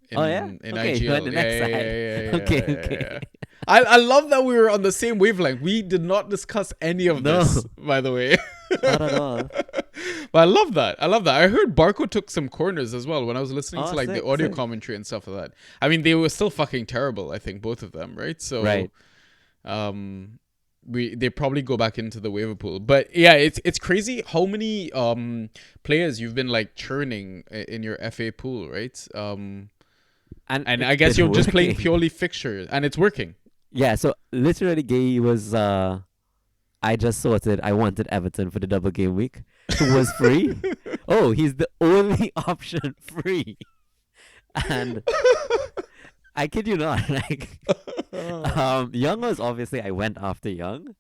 In Okay, IGL. you went the next side. Okay. I love that we were on the same wavelength. We did not discuss any of this, by the way. Not at all. But I love that. I heard Barco took some corners as well when I was listening to like sick, the audio sick. commentary and stuff like that. I mean, they were still fucking terrible. I think both of them, right? So, Right. they probably go back into the waiver pool. But yeah, it's crazy how many players you've been like churning in your FA pool, right? And I guess it's you're just playing working. purely fixtures, and it's working. Yeah, so literally Gay was I just sorted I wanted Everton for the double game week. Who was free? Oh, he's the only option free. And I kid you not, like Young was obviously I went after Young,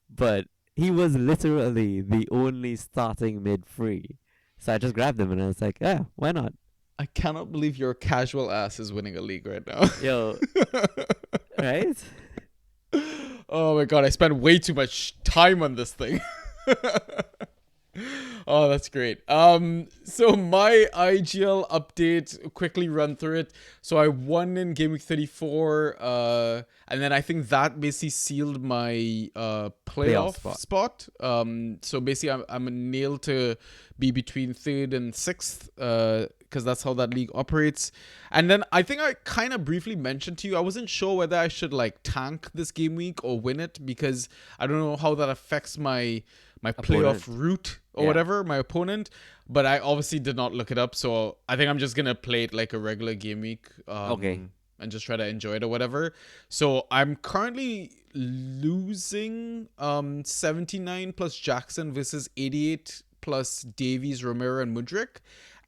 but he was literally the only starting mid free. So I just grabbed him and I was like, yeah, why not? I cannot believe your casual ass is winning a league right now. Yo, right? Oh my god, I spent way too much time on this thing. Oh, that's great. So my IGL update, quickly run through it. So I won in game week 34, and then I think that basically sealed my playoff spot. So basically I'm a nail to be between third and sixth, because that's how that league operates. And then I think I kind of briefly mentioned to you, I wasn't sure whether I should like tank this game week or win it, because I don't know how that affects my playoff route or whatever, my opponent. But I obviously did not look it up, so I think I'm just gonna play it like a regular game week. Okay. And just try to enjoy it or whatever. So I'm currently losing 79 plus Jackson versus 88 plus Davies, Romero, and Mudryk.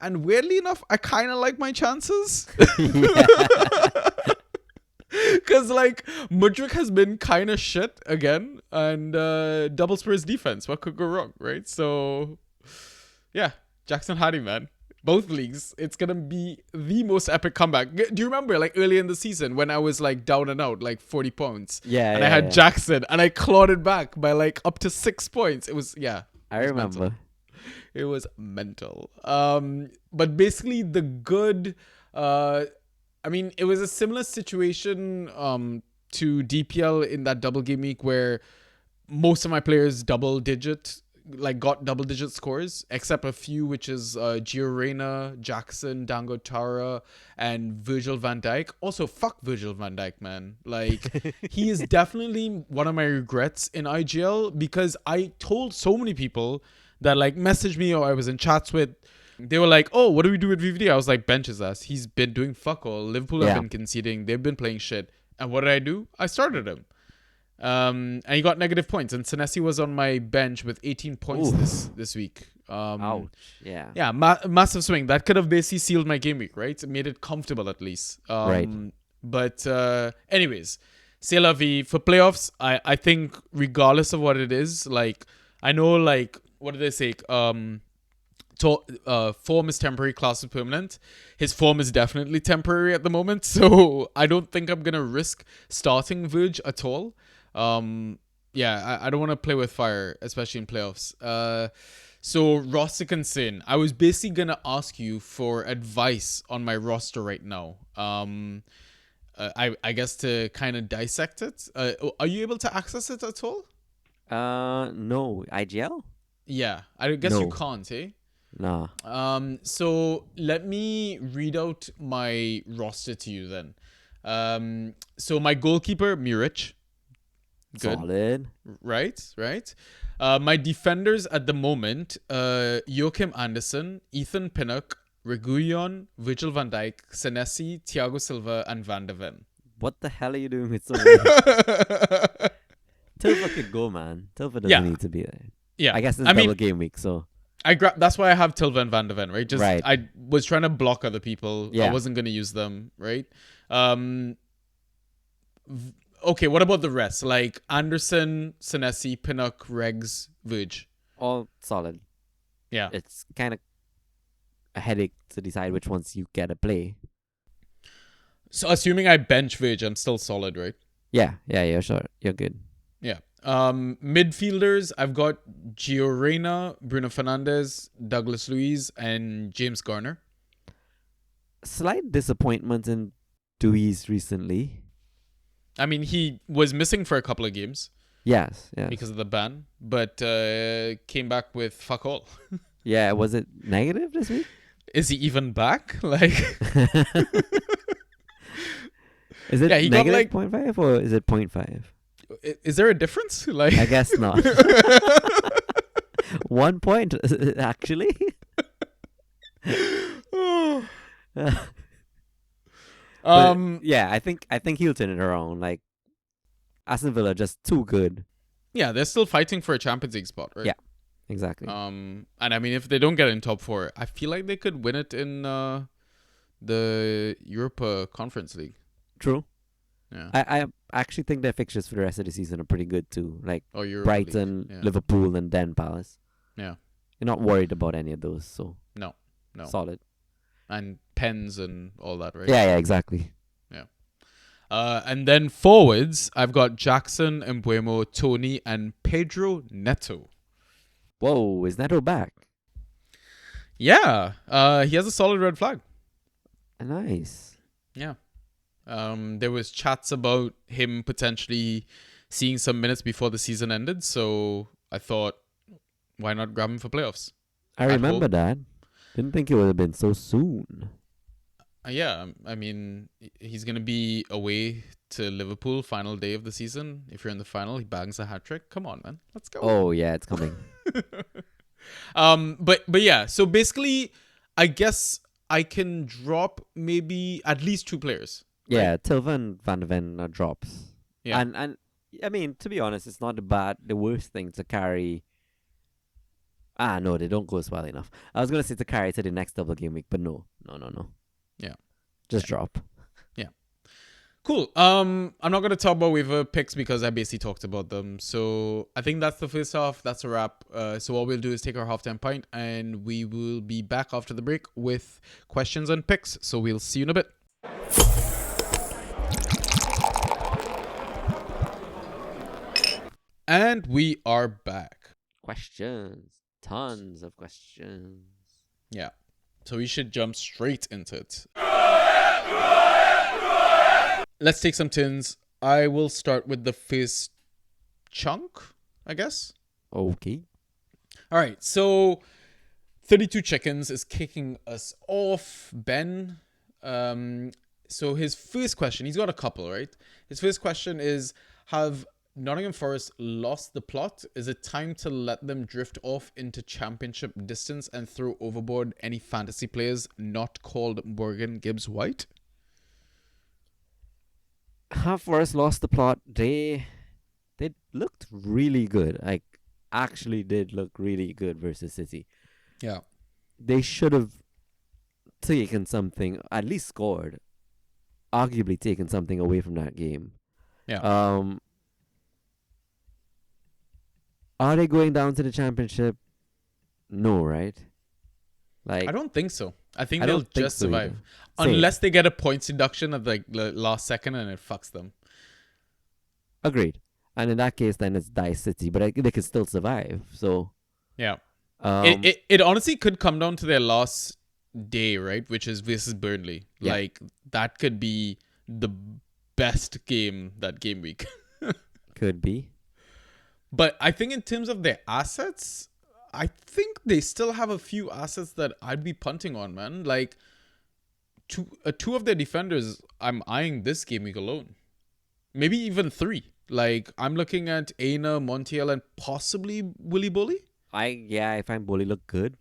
And weirdly enough, I kind of like my chances. Because, like, Mudryk has been kind of shit again. And double Spurs defense. What could go wrong, right? So, yeah. Jackson Hardy, man. Both leagues. It's going to be the most epic comeback. Do you remember, like, early in the season when I was, like, down and out, like, 40 points? Yeah, and I had Jackson. And I clawed it back by, like, up to 6 points. It was, yeah. I remember. Mental. It was mental. But basically the good, I mean, it was a similar situation to DPL in that double game week where most of my players got double digit scores, except a few, which is Gio Reyna, Jackson, Dango Tara, and Virgil van Dijk. Also, fuck Virgil van Dijk, man. Like, he is definitely one of my regrets in IGL, because I told so many people that like messaged me or I was in chats with. They were like, oh, what do we do with VVD? I was like, bench his ass. He's been doing fuck all. Liverpool have been conceding. They've been playing shit. And what did I do? I started him. And he got negative points. And Senesi was on my bench with 18 points this week. Ouch. Yeah. Yeah, massive swing. That could have basically sealed my game week, right? It made it comfortable at least. Right. But anyways, c'est la vie. For playoffs, I think regardless of what it is, like, I know, like, what do they say? Form is temporary, class is permanent. His form is definitely temporary at the moment, so I don't think I'm gonna risk starting Verge at all. Yeah, I don't want to play with fire, especially in playoffs. So roster concern. I was basically gonna ask you for advice on my roster right now. I guess to kind of dissect it. Are you able to access it at all? No. IGL? Yeah, I guess you can't, eh? Nah. So let me read out my roster to you then. So my goalkeeper, Muric. Good. Solid. Right. My defenders at the moment, Joachim Andersen, Ethan Pinnock, Reguilon, Virgil van Dijk, Senesi, Thiago Silva, and Van de Ven. What the hell are you doing with so many? Tilva could go, man. Tilva doesn't need to be there. Yeah, I guess it's double game week, so that's why I have Tilva and Van de Ven, right? Just right. I was trying to block other people. Yeah. I wasn't gonna use them, right? Okay, what about the rest? Like Anderson, Senesi, Pinnock, Regs, Verge. All solid. Yeah. It's kind of a headache to decide which ones you get to play. So assuming I bench Verge, I'm still solid, right? Yeah, sure. You're good. Yeah. Midfielders, I've got Gio Reyna, Bruno Fernandes, Douglas Luiz, and James Garner. Slight disappointment in Dewey's recently. I mean, he was missing for a couple of games. Yes. Because of the ban, but came back with fuck all. Yeah, was it negative this week? Is he even back? Like, is it he negative got 0.5 or is it 0.5? Is there a difference? Like, I guess not. 1 point, actually. Yeah, I think he'll turn it around. Like, Aston Villa just too good. Yeah, they're still fighting for a Champions League spot, right? Yeah. Exactly. And I mean, if they don't get in top 4, I feel like they could win it in the Europa Conference League. True. Yeah. I actually think their fixtures for the rest of the season are pretty good too. Like Or Europa Brighton, League. Yeah. Liverpool, and then Palace. Yeah. You're not worried about any of those, so No. solid. And pens and all that, right? Yeah, exactly. And then forwards, I've got Jackson, Mbuemo, Tony, and Pedro Neto. Whoa, is Neto back? Yeah. He has a solid red flag. Nice. Yeah. There was chats about him potentially seeing some minutes before the season ended, so I thought, why not grab him for playoffs? I At remember home. that. Didn't think it would have been so soon. Yeah, I mean, he's going to be away to Liverpool final day of the season. If you're in the final, he bangs a hat trick. Come on, man. Let's go. Oh yeah, it's coming. But yeah, so basically, I guess I can drop maybe at least 2 players. Yeah, Tilva and Van de Ven are drops. Yeah. And I mean, to be honest, it's not the worst thing to carry. No, they don't go as well enough. I was gonna say to carry to the next double game week, but no. Yeah. Just drop. Cool. I'm not gonna talk about waiver picks because I basically talked about them. So I think that's the first half. That's a wrap. So what we'll do is take our halftime pint, and we will be back after the break with questions and picks. So we'll see you in a bit. And we are back. Questions. Tons of questions. Yeah. So we should jump straight into it. Let's take some tins. I will start with the first chunk, I guess. Okay. All right. So 32 Chickens is kicking us off. Ben. So his first question, he's got a couple, right? His first question is, have Nottingham Forest lost the plot? Is it time to let them drift off into championship distance and throw overboard any fantasy players not called Morgan Gibbs White? Have Forest lost the plot? They looked really good. Like actually did look really good versus City. Yeah. They should have taken something, at least scored. Arguably taken something away from that game. Yeah. Are they going down to the championship? No, right? Like I don't think so. I think I they'll don't think just so survive. either. Same. Unless they get a points deduction at like the last second and it fucks them. Agreed. And in that case, then it's Dice City, but they can still survive. So Yeah. um, It honestly could come down to their last day, right? Which is versus Burnley. Yeah. Like that could be the best game that game week. could be. But I think in terms of their assets, I think they still have a few assets that I'd be punting on, man. Like two of their defenders I'm eyeing this game week alone. Maybe even 3. Like I'm looking at Aina, Montiel, and possibly Willy Bully. I find Boli look good.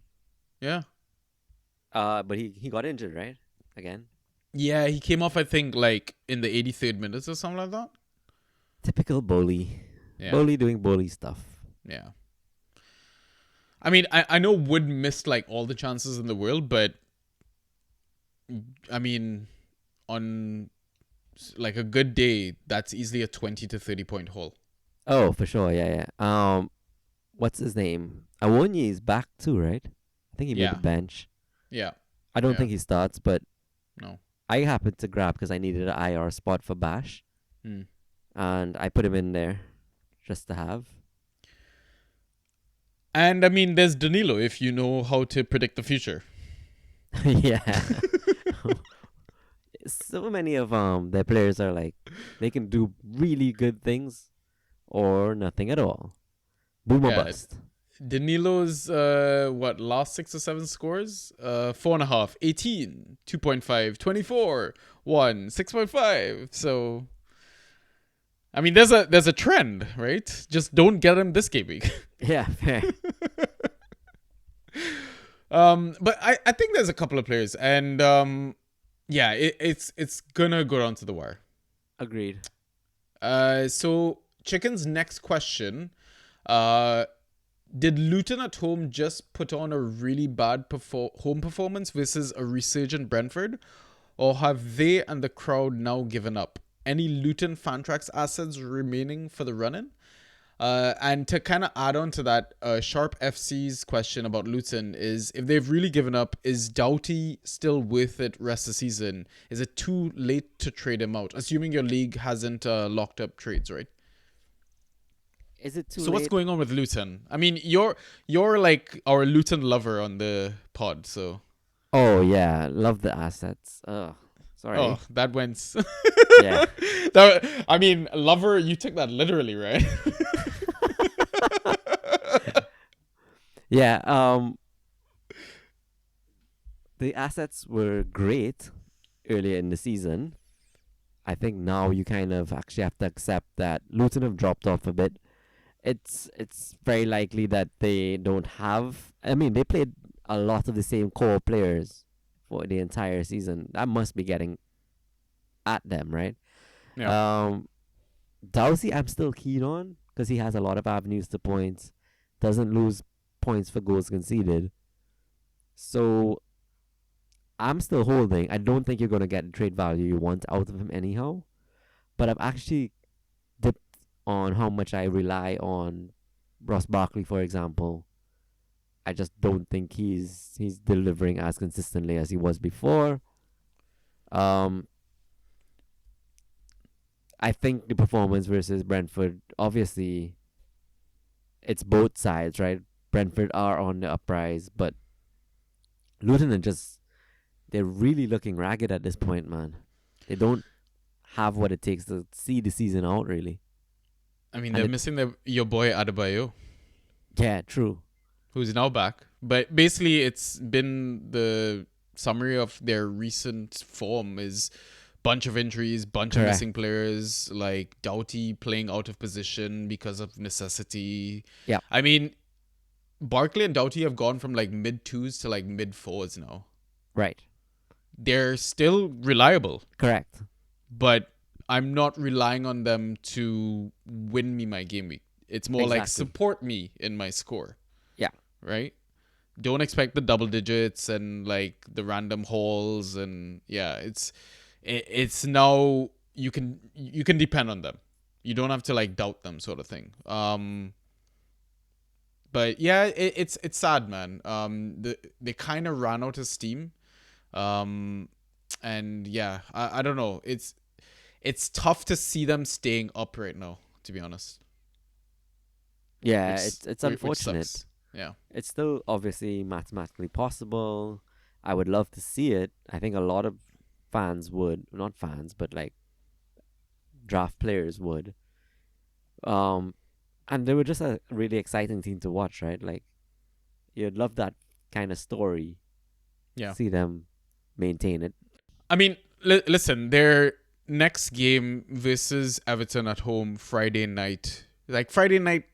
Yeah. But he got injured, right? Again. Yeah, he came off, I think, like in the 83rd minutes or something like that. Typical Boli. Yeah. Boli doing Boli stuff. Yeah. I mean, I know Wood missed like all the chances in the world, but I mean, on like a good day, that's easily a 20 to 30 point haul. Oh, for sure. Yeah. What's his name? Awonyi is back too, right? I think he made Yeah. the bench. Yeah. I don't Yeah. think he starts, but No. I happened to grab because I needed an IR spot for Bash, Hmm. and I put him in there just to have. And I mean, there's Danilo if you know how to predict the future. Yeah. So many of their players are like they can do really good things or nothing at all. Boom or Yeah, bust. Danilo's last 6 or 7 scores? 4.5, 18, 2.5, 24, 1, 6.5. So I mean there's a trend, right? Just don't get him this game week. Yeah, fair. But I think there's a couple of players, and yeah, it's gonna go down to the wire. Agreed. So Chicken's next question. Did Luton at home just put on a really bad home performance versus a resurgent Brentford? Or have they and the crowd now given up? Any Luton Fantrax assets remaining for the run-in? And to kind of add on to that, Sharp FC's question about Luton is, if they've really given up, is Doughty still worth it rest of the season? Is it too late to trade him out? Assuming your league hasn't locked up trades, right? Is it too So what's late? going on with Luton? I mean, you're like our Luton lover on the pod, so Oh yeah, love the assets. Sorry. oh, that went. Yeah. I mean, lover, you took that literally, right? Yeah. The assets were great earlier in the season. I think now you kind of actually have to accept that Luton have dropped off a bit. It's very likely that they don't have. I mean, they played a lot of the same core players for the entire season. That must be getting at them, right? Yeah. Dowsey, I'm still keen on because he has a lot of avenues to points. Doesn't lose points for goals conceded. So I'm still holding. I don't think you're going to get the trade value you want out of him anyhow. But I've actually dipped on how much I rely on Ross Barkley, for example. I just don't think he's delivering as consistently as he was before. I think the performance versus Brentford, obviously, it's both sides, right? Brentford are on the uprise, but Luton are just, they're really looking ragged at this point, man. They don't have what it takes to see the season out, really. I mean, And they're missing your boy Adebayo, Yeah, true. who's now back. But basically, it's been the summary of their recent form is bunch of injuries, bunch of Correct. missing players, like Doughty playing out of position because of necessity. Yeah. I mean, Barkley and Doughty have gone from like mid twos to like mid fours now. Right. They're still reliable, Correct. but I'm not relying on them to win me my game week. It's more like Exactly. support me in my score. Yeah. Right? Don't expect the double digits and like the random hauls, and yeah, it's now you can depend on them. You don't have to like doubt them, sort of thing. But yeah, it's sad, man. They kind of ran out of steam. And yeah, I don't know. It's tough to see them staying up right now, to be honest. Yeah, Which, it's which unfortunate. sucks. Yeah. It's still obviously mathematically possible. I would love to see it. I think a lot of fans would, not fans, but like draft players would. And they were just a really exciting team to watch, right? Like you'd love that kind of story. Yeah. See them maintain it. I mean, listen, their next game versus Everton at home Friday night. Like Friday night,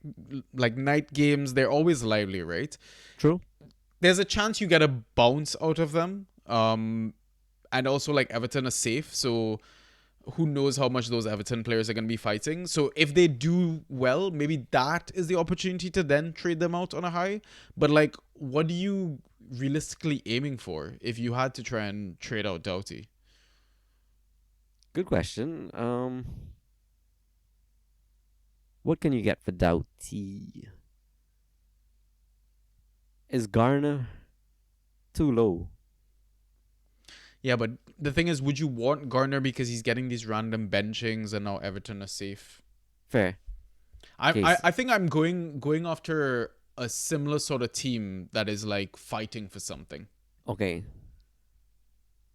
like night games, they're always lively, right? True. There's a chance you get a bounce out of them. And also like Everton are safe, so who knows how much those Everton players are going to be fighting. So if they do well, maybe that is the opportunity to then trade them out on a high. But like, what are you realistically aiming for if you had to try and trade out Doughty? Good question. What can you get for Doughty? Is Garner too low? Yeah, but the thing is, would you want Garner because he's getting these random benchings and now Everton are safe? Fair. I think I'm going after a similar sort of team that is like fighting for something. Okay.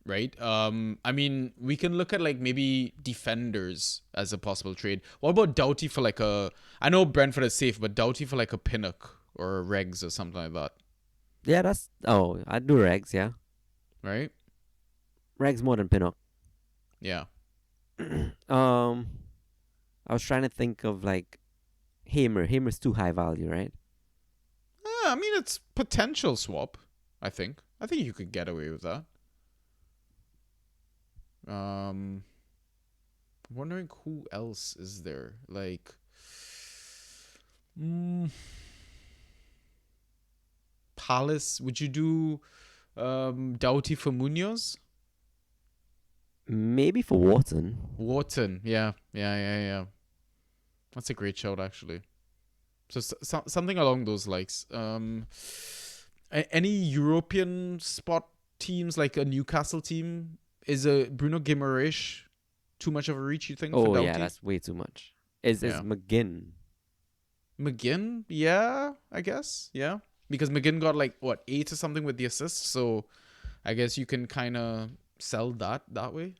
Right? I mean, we can look at like maybe defenders as a possible trade. What about Doughty for like I know Brentford is safe, but Doughty for like a Pinnock or a Regs or something like that. Yeah, I'd do Regs, yeah. Right? Regs more than Pinnock. Yeah. I was trying to think of like Hamer. Hamer's too high value, right? I mean, it's potential swap, I think. I think you could get away with that. wondering who else is there. Like, Palace. Would you do Doughty for Munoz? Maybe for Wharton. Wharton. Yeah. That's a great shout, actually. So, something along those lines. Any European spot teams, like a Newcastle team? Is a Bruno Guimaraes too much of a reach, you think, for Oh Doughty? yeah, that's way too much. Is Yeah. McGinn? McGinn? Yeah, I guess. Yeah. Because McGinn got like, what, 8 or something with the assist. So I guess you can kind of sell that way.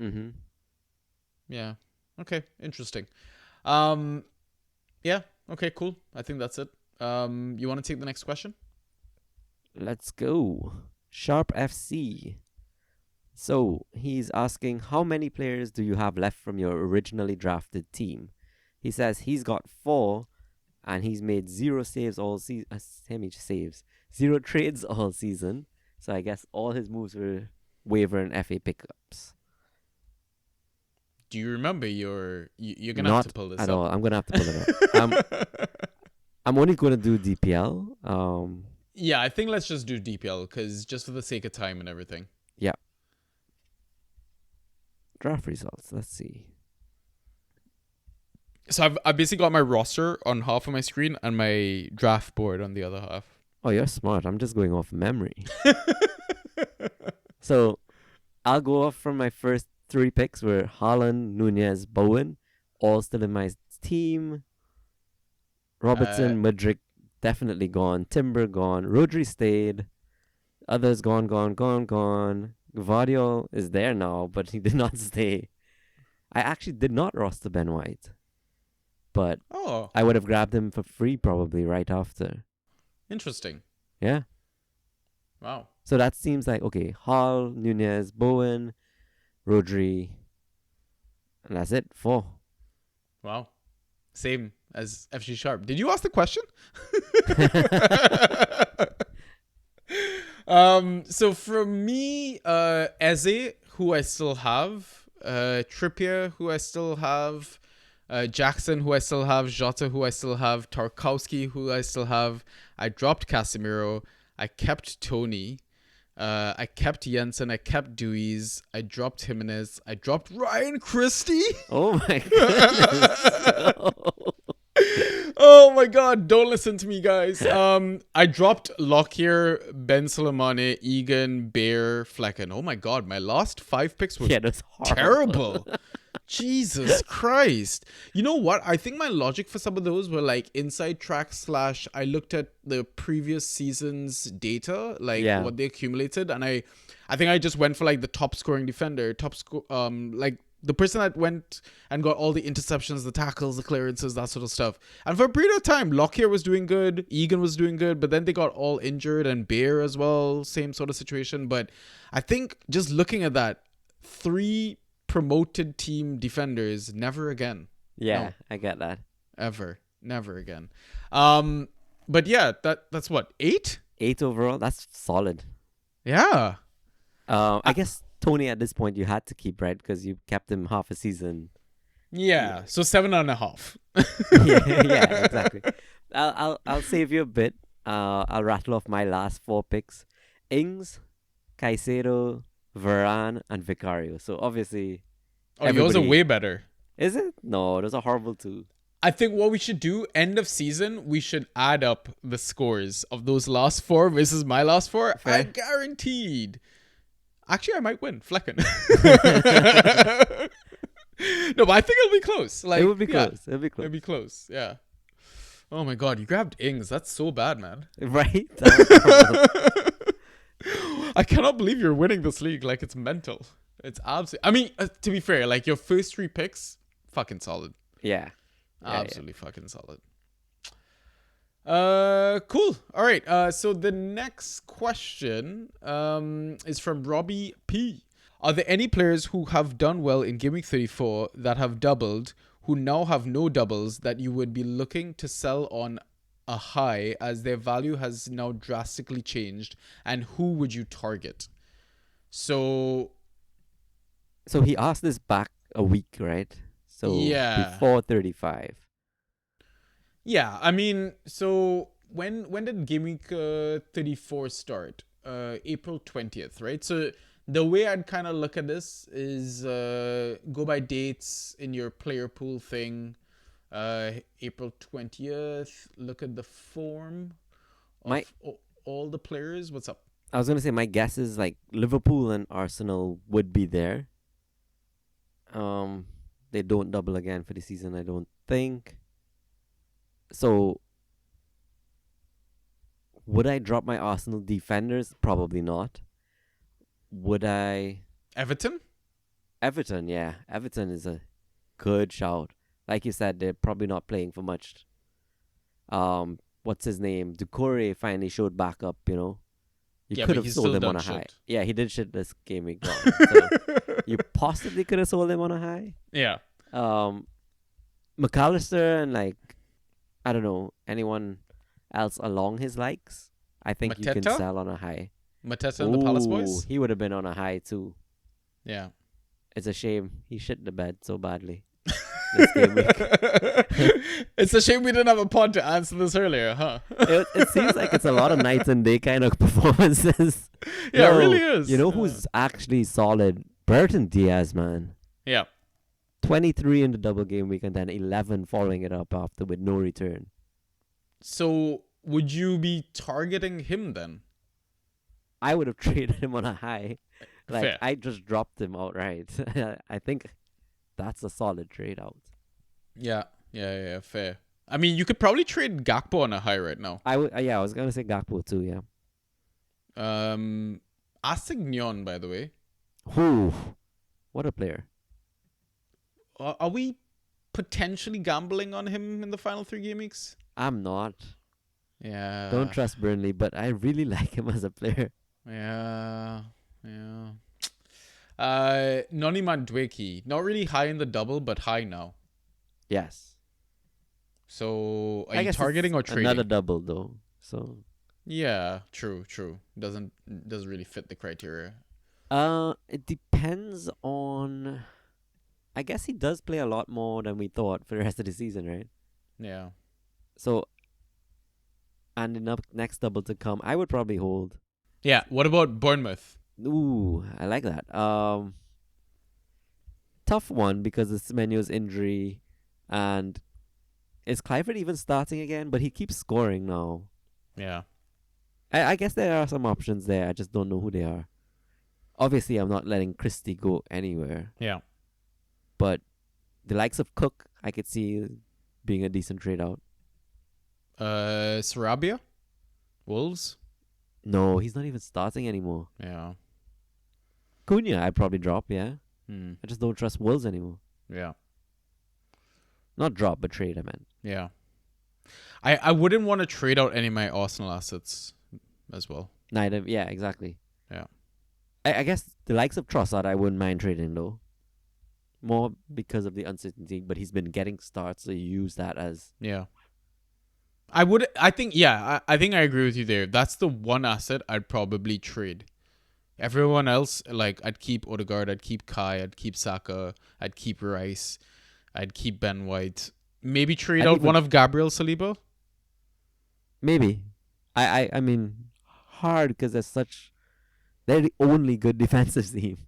Mm-hmm. Yeah. Okay. Interesting. Yeah. Okay, cool. I think that's it. You want to take the next question? Let's go. Sharp FC. So he's asking, how many players do you have left from your originally drafted team? He says he's got 4, and he's made 0 saves all season. Zero trades all season. So I guess all his moves were waiver and FA pickups. Do you remember you're gonna have to pull this Not at up? all. I'm gonna have to pull it up. I'm only gonna do DPL. Yeah, I think let's just do DPL because just for the sake of time and everything. Yeah. Draft results. Let's see. So I've basically got my roster on half of my screen and my draft board on the other half. Oh, you're smart. I'm just going off memory. So I'll go off from my first 3 picks were Haaland, Nunez, Bowen, all still in my team. Robertson, Mudryk, definitely gone. Timber gone. Rodri stayed. Others gone. Gvardiol is there now, but he did not stay. I actually did not roster Ben White, but Oh, I would have grabbed him for free probably right after. interesting. Yeah. Wow. So that seems like, okay, Hall, Nunez, Bowen, Rodri, and that's it. 4. Wow. Same as FG Sharp. Did you ask the question? So for me, Eze, who I still have, Trippier, who I still have, Jackson, who I still have, Jota, who I still have, Tarkowski, who I still have. I dropped Casemiro. I kept Tony. I kept Jensen. I kept Deweys. I dropped Jimenez. I dropped Ryan Christie. Oh my goodness. Oh my god, don't listen to me, guys. I dropped Lockyer, Ben Soleimani, Egan, Bear, Flecken. Oh my god, my last 5 picks were Yeah, that's horrible. terrible. Jesus Christ. You know what? I think my logic for some of those were like inside track / I looked at the previous season's data, like what they accumulated, and I think I just went for like the top scoring defender, like the person that went and got all the interceptions, the tackles, the clearances, that sort of stuff. And for a period of time, Lockyer was doing good, Egan was doing good, but then they got all injured, and Bear as well, same sort of situation. But I think just looking at that, 3 promoted team defenders, never again. Yeah, No. I get that. Ever. Never again. But yeah, that's what, 8? 8 overall, that's solid. Yeah. I guess Tony at this point you had to keep, right? Because you kept him half a season. Yeah. So 7.5. yeah, exactly. I'll save you a bit. I'll rattle off my last 4 picks: Ings, Caicedo, Varane, and Vicario. So obviously, Oh, yours are way better. Is it? No, those are horrible too. I think what we should do, end of season, we should add up the scores of those last 4 versus my last 4. Fair. I guaranteed. Actually, I might win. Flecken. No, but I think it'll be close. Like, It would be yeah, close. It'll be close. It'll be close. Yeah. Oh my god, you grabbed Ings. That's so bad, man. Right? That was horrible. I cannot believe you're winning this league. Like, it's mental. It's absolutely. I mean, to be fair, like your first 3 picks, fucking solid. Yeah. Absolutely fucking solid. Cool. All right. So the next question is from Robbie P. Are there any players who have done well in Game Week 34 that have doubled, who now have no doubles, that you would be looking to sell on a high as their value has now drastically changed, and who would you target? So So he asked this back a week, right? So Yeah. before 35. Yeah, I mean, so when did game week 34 start? April 20th, right? So the way I'd kind of look at this is go by dates in your player pool thing. April 20th, look at the form My of all the players. What's up? I was gonna say my guess is like Liverpool and Arsenal would be there. They don't double again for the season, I don't think. So would I drop my Arsenal defenders? Probably not. Would I? Everton? Everton, yeah. Everton is a good shout. Like you said, they're probably not playing for much. What's his name? Ducouré finally showed back up, you know. You Yeah, could but have he's sold still him on done a high. shit. Yeah, he did shit this game week long. So you possibly could have sold him on a high. Yeah. McAllister and like I don't know, anyone else along his likes, I think you can Mateta? sell on a high. Mateta and the Palace boys? He would have been on a high too. Yeah. It's a shame he shit the bed so badly. This game week. It's a shame we didn't have a pod to answer this earlier, huh? It seems like it's a lot of night and day kind of performances. Yeah, Yo, it really is. You know who's actually solid? Burton Diaz, man. Yeah. 23 in the double game week and then 11 following it up after with no return. So would you be targeting him then? I would have traded him on a high. Like Fair. I just dropped him outright. I think that's a solid trade out. Yeah. Yeah, fair. I mean, you could probably trade Gakpo on a high right now. I was gonna say Gakpo too. Yeah. Assignon, by the way. Whew. What a player. Are we potentially gambling on him in the final 3 game weeks? I'm not. Yeah. Don't trust Burnley, but I really like him as a player. Yeah. Noni Madueke, not really high in the double, but high now. Yes. So are I you guess targeting it's or trading? another double though. So Yeah, true. Doesn't really fit the criteria. it depends on. I guess he does play a lot more than we thought for the rest of the season, right? Yeah. So, and the next double to come, I would probably hold. Yeah. What about Bournemouth? Ooh, I like that. Tough one because of Semenyo's injury, and is Clifford even starting again? But he keeps scoring now. Yeah. I guess there are some options there. I just don't know who they are. Obviously, I'm not letting Christie go anywhere. Yeah. But the likes of Cook, I could see being a decent trade out. Sarabia? Wolves? No, he's not even starting anymore. Yeah. Cunha, I'd probably drop, yeah. Hmm. I just don't trust Wolves anymore. Yeah. Not drop, but trade, I meant. Yeah. I wouldn't want to trade out any of my Arsenal assets as well. Neither, yeah, exactly. Yeah. I guess the likes of Trossard, I wouldn't mind trading, though. More because of the uncertainty, but he's been getting starts, so you use that as... Yeah. I think I agree with you there. That's the one asset I'd probably trade. Everyone else, like, I'd keep Odegaard, I'd keep Kai, I'd keep Saka, I'd keep Rice, I'd keep Ben White. Maybe trade I'd out even- one of Gabriel Saliba. Maybe. I mean, hard because they're the only good defensive team.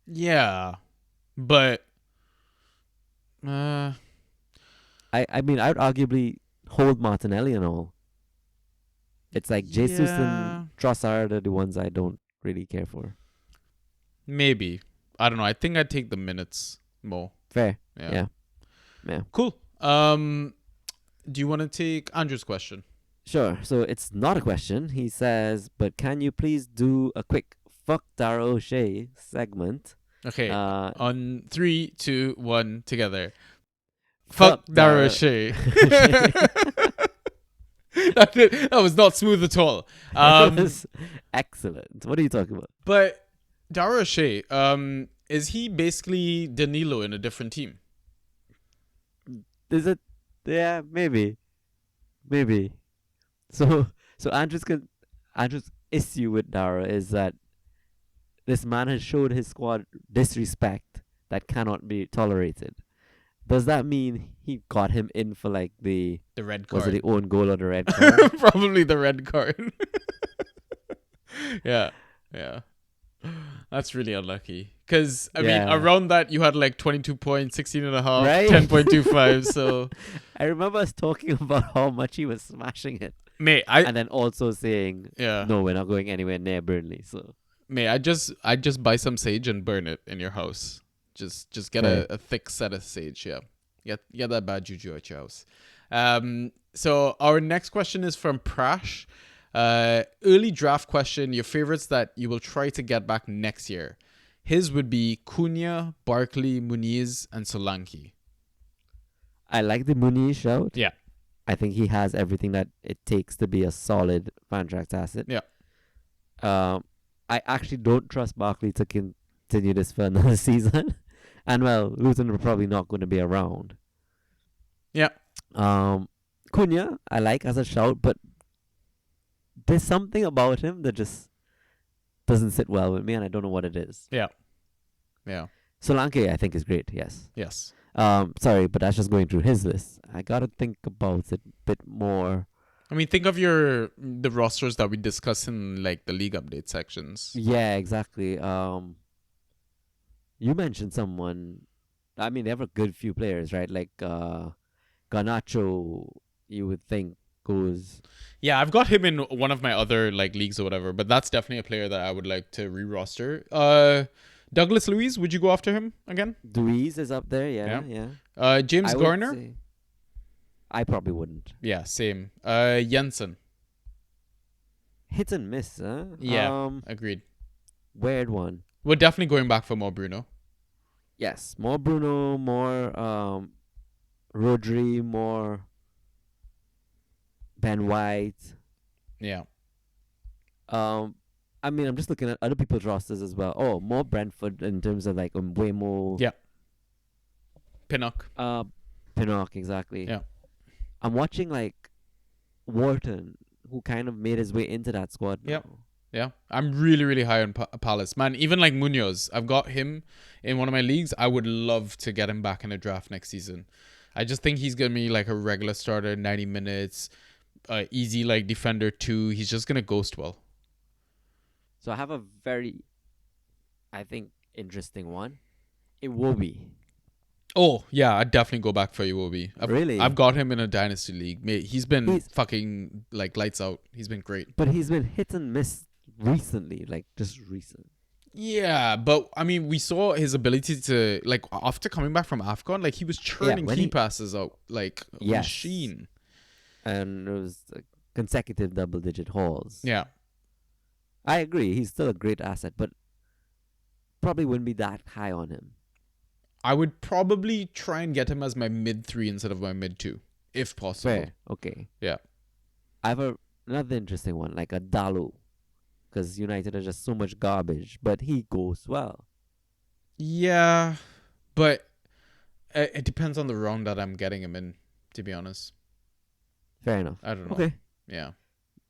Yeah. But I mean, I would arguably hold Martinelli and all. It's like Jesus Yeah. and Trossard are the ones I don't really care for. maybe. I don't know. I think I'd take the minutes more. Fair. Yeah. Yeah. Cool. Do you want to take Andrew's question? Sure. So it's not a question. He says, but can you please do a quick fuck Dara O'Shea segment? Okay. Uh, On 3, 2, 1, together. Fuck Fuck Dara Dara. O'Shea. That was not smooth at all. Excellent. What are you talking about? But Dara O'Shea, is he basically Danilo in a different team? Is it? Yeah, maybe. So Andrew's issue with Dara is that this man has showed his squad disrespect that cannot be tolerated. Does that mean he got him in for like the The red was it card. the own goal or the red card? Probably the red card. Yeah. Yeah. That's really unlucky. Because, I mean, Yeah. around that, you had like 22 points, 16 and a half, Right? 10.25. So, I remember us talking about how much he was smashing it, mate, and then also saying, yeah. "No, we're not going anywhere near Burnley." So Mate, I just buy some sage and burn it in your house. Just get Fair. a thick set of sage, yeah. Get that bad juju at your house. So our next question is from Prash. Early draft question, your favorites that you will try to get back next year. His would be Cunha, Barkley, Muniz, and Solanke. I like the Muniz shout. Yeah. I think he has everything that it takes to be a solid contract asset. Yeah. I actually don't trust Barkley to continue this for another season. And well, Luton are probably not going to be around. Yeah. Cunha, I like as a shout, but there's something about him that just doesn't sit well with me, and I don't know what it is. Yeah. Solanke, I think, is great, yes. Yes. Sorry, but that's just going through his list. I got to think about it a bit more. I mean, think of the rosters that we discuss in like the league update sections. Yeah, exactly. You mentioned someone. I mean, they have a good few players, right? Like Garnacho, you would think goes. Yeah, I've got him in one of my other like leagues or whatever, but that's definitely a player that I would like to re-roster. Douglas Luiz, would you go after him again? Louise is up there, yeah. James I would Garner? say- I probably wouldn't. Yeah, same. Jensen. Hit and miss, huh? Yeah, agreed. Weird one. We're definitely going back for more Bruno. Yes, more Bruno, more Rodri, more Ben White. Yeah. I mean, I'm just looking at other people's rosters as well. Oh, more Brentford in terms of like way more. Yeah. Pinnock. Pinnock, exactly. Yeah. I'm watching like Wharton, who kind of made his way into that squad. Yep. now. Yeah. I'm really, really high on Palace. Man, even like Munoz, I've got him in one of my leagues. I would love to get him back in a draft next season. I just think he's going to be like a regular starter, 90 minutes, easy like defender too. He's just going to ghost well. So I have a very, I think, interesting one. Iwobi. Oh, yeah, I'd definitely go back for Iwobi. Really? I've got him in a dynasty league. Mate, he's been He's- fucking like lights out. He's been great. But he's been hit and miss recently, like just recent. Yeah, but I mean, we saw his ability to like after coming back from AFCON, like he was churning when key he- passes out like a Yes. machine. And it was consecutive double-digit hauls. Yeah. I agree. He's still a great asset, but probably wouldn't be that high on him. I would probably try and get him as my mid 3 instead of my mid 2, if possible. Fair. Okay. Yeah. I have another interesting one, like a Dalu. Because United are just so much garbage, but he goes well. Yeah, but it depends on the round that I'm getting him in, to be honest. Fair enough. I don't know. Okay. Yeah.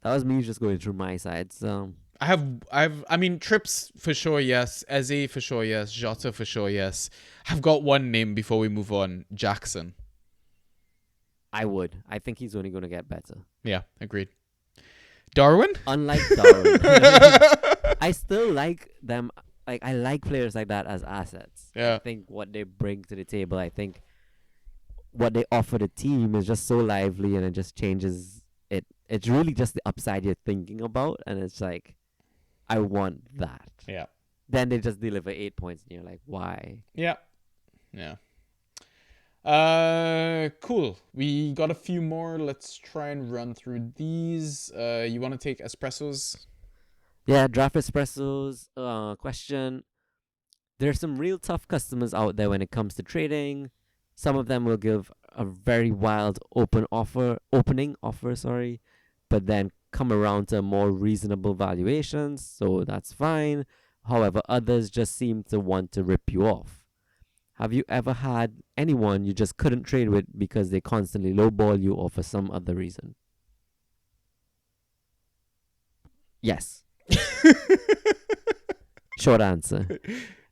That was me just going through my sides. I mean, Trips for sure, yes. Eze for sure, yes. Jota for sure, yes. I've got one name before we move on. Jackson. I would. I think he's only going to get better. Yeah, agreed. Darwin? Unlike Darwin. I still like them. Like, I like players like that as assets. Yeah. I think what they bring to the table, I think what they offer the team is just so lively, and it just changes it. It's really just the upside you're thinking about, and it's like, I want that. Yeah. Then they just deliver 8 points, and you're like, why? Yeah. Cool. We got a few more. Let's try and run through these. You want to take espressos? Yeah, draft espressos. Question. There's some real tough customers out there when it comes to trading. Some of them will give a very wild opening offer, but then come around to more reasonable valuations, so that's fine. However, others just seem to want to rip you off. Have you ever had anyone you just couldn't trade with because they constantly lowball you or for some other reason? Yes. Short answer.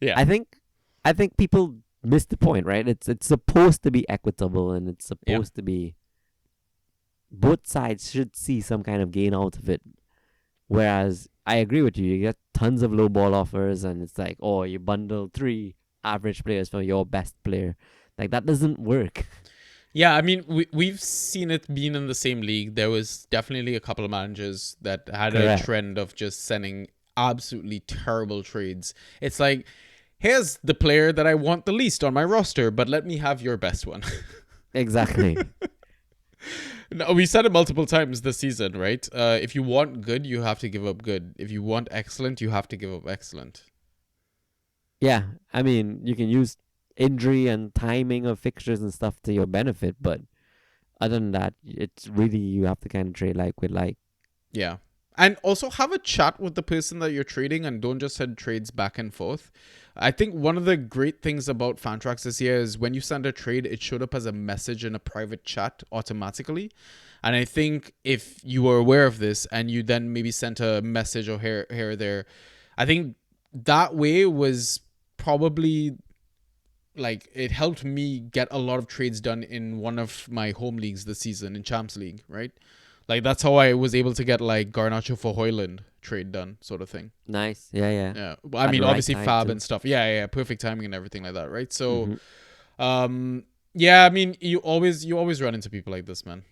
Yeah. I think I think people miss the point, right? It's supposed to be equitable, and it's supposed to be both sides should see some kind of gain out of it. Whereas I agree with you, you get tons of low ball offers, and it's like, oh, you bundle 3 average players for your best player. Like, that doesn't work. Yeah, I mean, we've seen it being in the same league. There was definitely a couple of managers that had Correct. a trend of just sending absolutely terrible trades. It's like, here's the player that I want the least on my roster, but let me have your best one. Exactly. No, we said it multiple times this season, right? If you want good, you have to give up good. If you want excellent, you have to give up excellent. Yeah, I mean, you can use injury and timing of fixtures and stuff to your benefit, but other than that, it's really you have to kind of trade like with like. Yeah. And also have a chat with the person that you're trading and don't just send trades back and forth. I think one of the great things about Fantrax this year is when you send a trade, it showed up as a message in a private chat automatically. And I think if you were aware of this and you then maybe sent a message or here or there, I think that way was probably like it helped me get a lot of trades done in one of my home leagues this season in Champs League, right? Like that's how I was able to get like Garnacho for Hoyland trade done, sort of thing. Nice. Yeah. Yeah. Well, I At mean, the right obviously time, Fab too. and stuff. Yeah, perfect timing and everything like that, right? So, Mhm. yeah, I mean, you always run into people like this, man.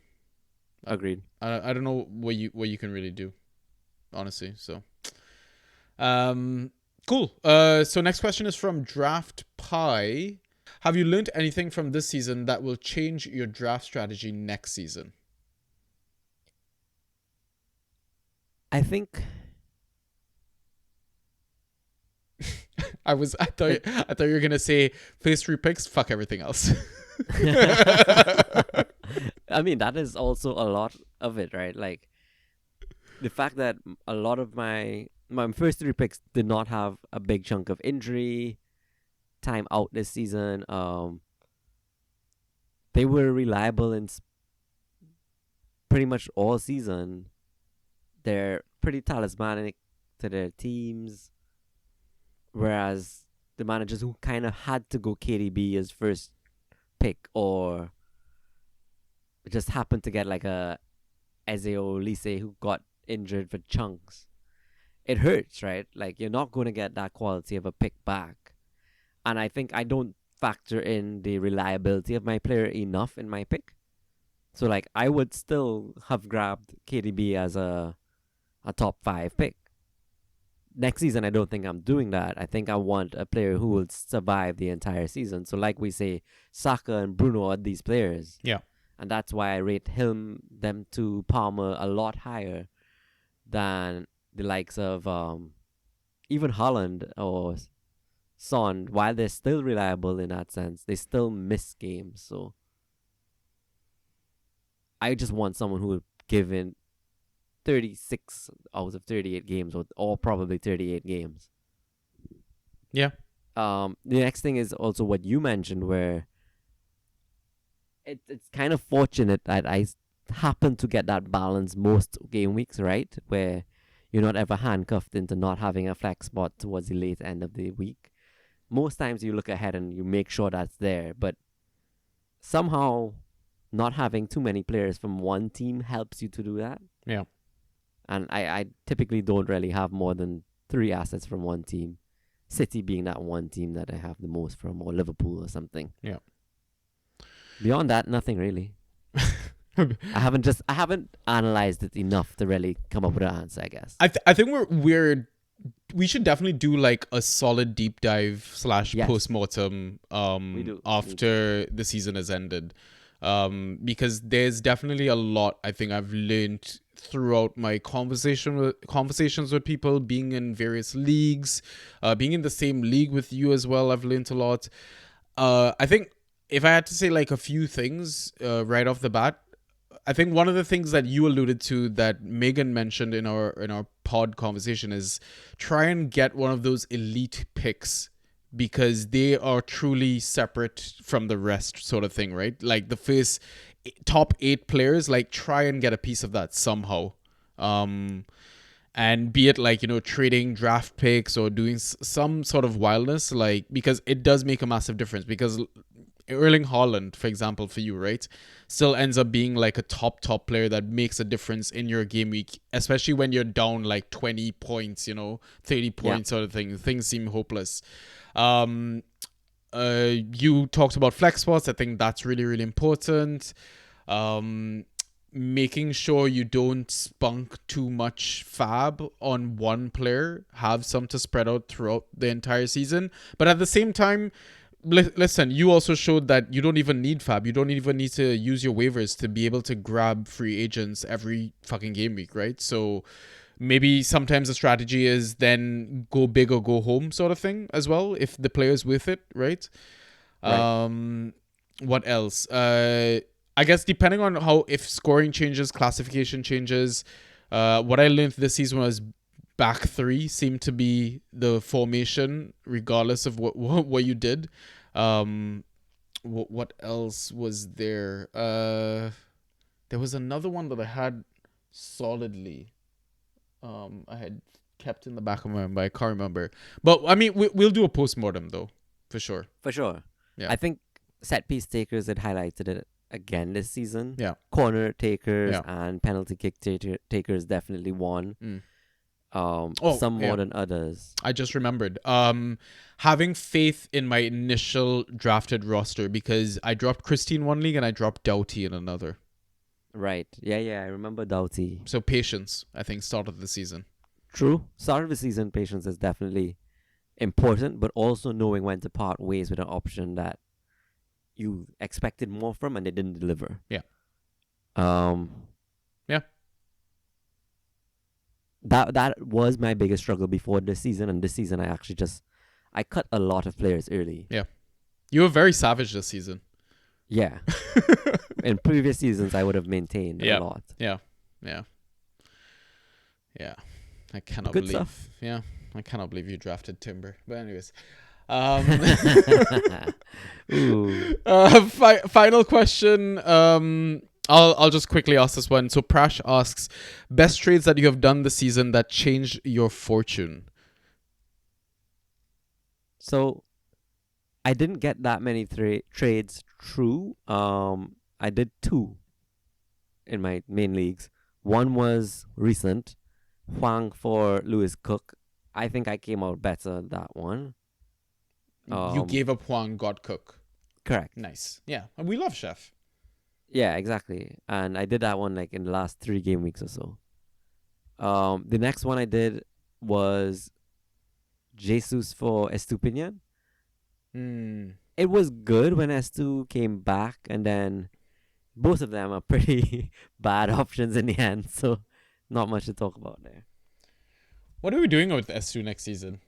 Agreed. I don't know what you can really do, honestly. So, cool. So next question is from Draft Pie. Have you learned anything from this season that will change your draft strategy next season? I think I thought you were gonna say first 3 picks, fuck everything else. I mean, that is also a lot of it, right? Like the fact that a lot of my first 3 picks did not have a big chunk of injury time out this season. They were reliable in pretty much all season. They're pretty talismanic to their teams, whereas the managers who kind of had to go KDB as first pick or just happened to get like a Ezeo Lise who got injured for chunks, it hurts, right? Like you're not going to get that quality of a pick back. And I think I don't factor in the reliability of my player enough in my pick. So like I would still have grabbed KDB as a top 5 pick. Next season, I don't think I'm doing that. I think I want a player who will survive the entire season. So like we say, Saka and Bruno are these players. Yeah. And that's why I rate them to Palmer a lot higher than the likes of even Holland or Son. While they're still reliable in that sense, they still miss games. So I just want someone who would give in 36 out of 38 games, or probably 38 games. Yeah. The next thing is also what you mentioned, where it's kind of fortunate that I happen to get that balance most game weeks, right? Where you're not ever handcuffed into not having a flex spot towards the late end of the week. Most times you look ahead and you make sure that's there, but somehow not having too many players from one team helps you to do that. Yeah. And I typically don't really have more than 3 assets from one team. City being that one team that I have the most from, or Liverpool or something. Yeah. Beyond that, nothing really. I haven't analyzed it enough to really come up with an answer, I guess. I think we should definitely do like a solid deep dive / Yes. post-mortem We do. after the season has ended. Because there's definitely a lot I think I've learned throughout my conversations with people, being in various leagues, being in the same league with you as well. I've learned a lot. I think if I had to say like a few things right off the bat, I think one of the things that you alluded to that Megan mentioned in our pod conversation is try and get one of those elite picks, because they are truly separate from the rest, sort of thing, right? Like the first top 8 players, like try and get a piece of that somehow. And be it like, trading draft picks or doing some sort of wildness, like, because it does make a massive difference. Because Erling Haaland, for example, for you, right, still ends up being like a top player that makes a difference in your game week, especially when you're down like 20 points, 30 points sort of thing. Things seem hopeless. You talked about flex spots. I think that's really, really important. Making sure you don't spunk too much fab on one player. Have some to spread out throughout the entire season. But at the same time, listen, you also showed that you don't even need fab. You don't even need to use your waivers to be able to grab free agents every fucking game week, right? So maybe sometimes the strategy is then go big or go home sort of thing as well, if the player's with it, right? What else? I guess depending on if scoring changes, classification changes, what I learned this season was back three seemed to be the formation regardless of what you did. What else was there? There was another one that I had solidly. I had kept in the back of my mind, but I can't remember. But I mean, we'll do a postmortem though, for sure. For sure. Yeah. I think set piece takers had highlighted it again this season. Yeah. Corner takers Yeah. and penalty kick takers definitely won. Some more than others. I just remembered. Having faith in my initial drafted roster, because I dropped Christie in one league and I dropped Doughty in another. Right. Yeah, I remember Doughty. So patience, I think, start of the season. True. Start of the season, patience is definitely important, but also knowing when to part ways with an option that you expected more from and they didn't deliver. Yeah. Yeah. That was my biggest struggle before this season, and this season I cut a lot of players early. Yeah. You were very savage this season. Yeah. In previous seasons, I would have maintained a lot. Yeah. I cannot Good believe. stuff. Yeah, I cannot believe you drafted Timber. But anyways, Ooh. Final question. I'll just quickly ask this one. So Prash asks, best trades that you have done this season that changed your fortune. So I didn't get that many trades through. I did 2 in my main leagues. One was recent, Huang for Lewis Cook. I think I came out better that one. You gave up Huang, got Cook. Correct. Nice. Yeah, and we love Chef. Yeah, exactly. And I did that one like in the last 3 game weeks or so. The next one I did was Jesus for Estupinian. It was good when Estu came back, and then both of them are pretty bad options in the end, so not much to talk about there. What are we doing with S2 next season?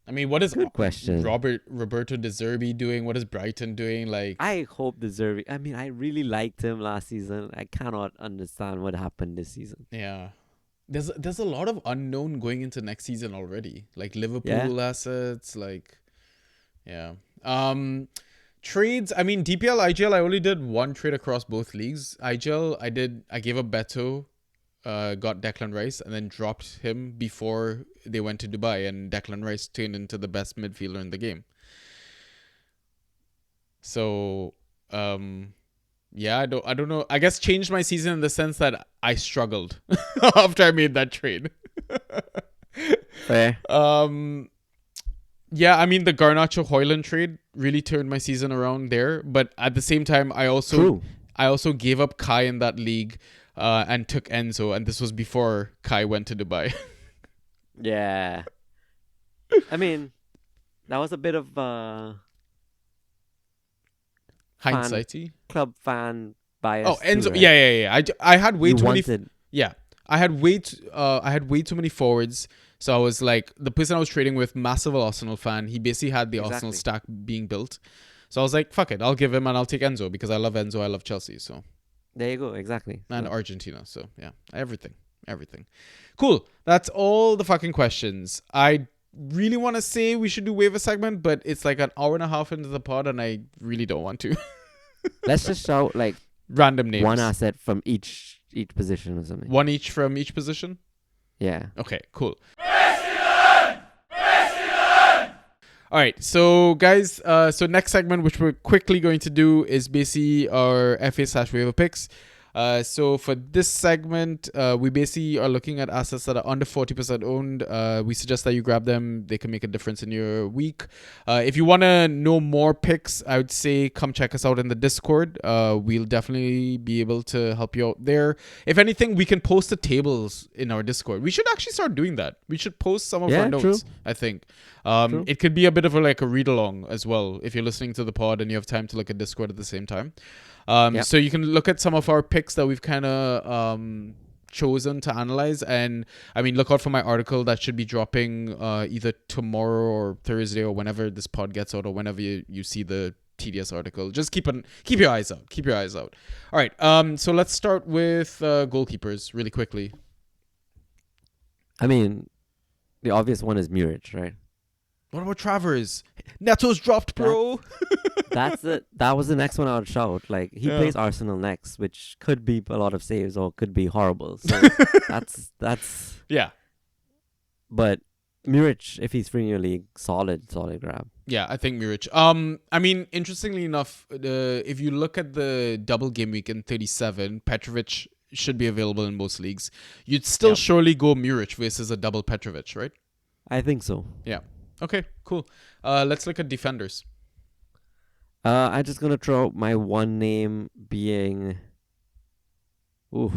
I mean, what is Good question. Roberto De Zerbi doing? What is Brighton doing? Like, I hope the Zerbi. I mean, I really liked him last season. I cannot understand what happened this season. yeah, there's a lot of unknown going into next season already. Like Liverpool assets, like, yeah. Trades. I mean, DPL, IGL. I only did 1 trade across both leagues. IGL, I gave up Beto. Got Declan Rice and then dropped him before they went to Dubai, and Declan Rice turned into the best midfielder in the game. So, yeah, I don't know. I guess changed my season in the sense that I struggled after I made that trade. Fair. Yeah, I mean the Garnacho Hoyland trade really turned my season around there, but at the same time, I also gave up Kai in that league. And took Enzo, and this was before Kai went to Dubai. Yeah. I that was a bit of Hindsighty. Club fan bias. Oh, Enzo. Too, right? Yeah. I had way You too many. wanted. Yeah, I had way too many forwards. So I was like, the person I was trading with, massive Arsenal fan. He basically had the Arsenal stack being built. So I was like, fuck it, I'll give him and I'll take Enzo because I love Enzo. I love Chelsea. So There you go. Exactly. and Argentina. So yeah, everything. Cool. That's all the fucking questions. I really want to say we should do waiver segment, but it's like an hour and a half into the pod, and I really don't want to. Let's just shout like Random names. one asset from each position or something. One each from each position. Yeah. Okay, cool. All right, so guys, so next segment, which we're quickly going to do, is basically our FA/waiver picks. So for this segment, we basically are looking at assets that are under 40% owned. We suggest that you grab them. They can make a difference in your week. If you want to know more picks, I would say come check us out in the Discord. We'll definitely be able to help you out there. If anything, we can post the tables in our Discord. We should actually start doing that. We should post some of our Yeah, notes, true. I think. True. It could be a bit of a read along as well if you're listening to the pod and you have time to look at Discord at the same time. Yep. So you can look at some of our picks that we've kind of chosen to analyze. And I mean, look out for my article that should be dropping either tomorrow or Thursday or whenever this pod gets out or whenever you see the TDS article. Just keep your eyes out. Keep your eyes out. All right. So let's start with goalkeepers really quickly. I mean, the obvious one is Muric, right? What about Travers? Neto's dropped, bro. That's it. That was the next one I would shout. Like, he Yeah. plays Arsenal next, which could be a lot of saves or could be horrible. So that's. Yeah. But Muric, if he's free in your league, solid grab. Yeah, I think Muric. I mean, interestingly enough, if you look at the double game week in 37, Petrovic should be available in most leagues. You'd still Yep. surely go Muric versus a double Petrovic, right? I think so. Yeah. Okay, cool. Let's look at defenders. I'm just gonna throw out my one name being. Oof.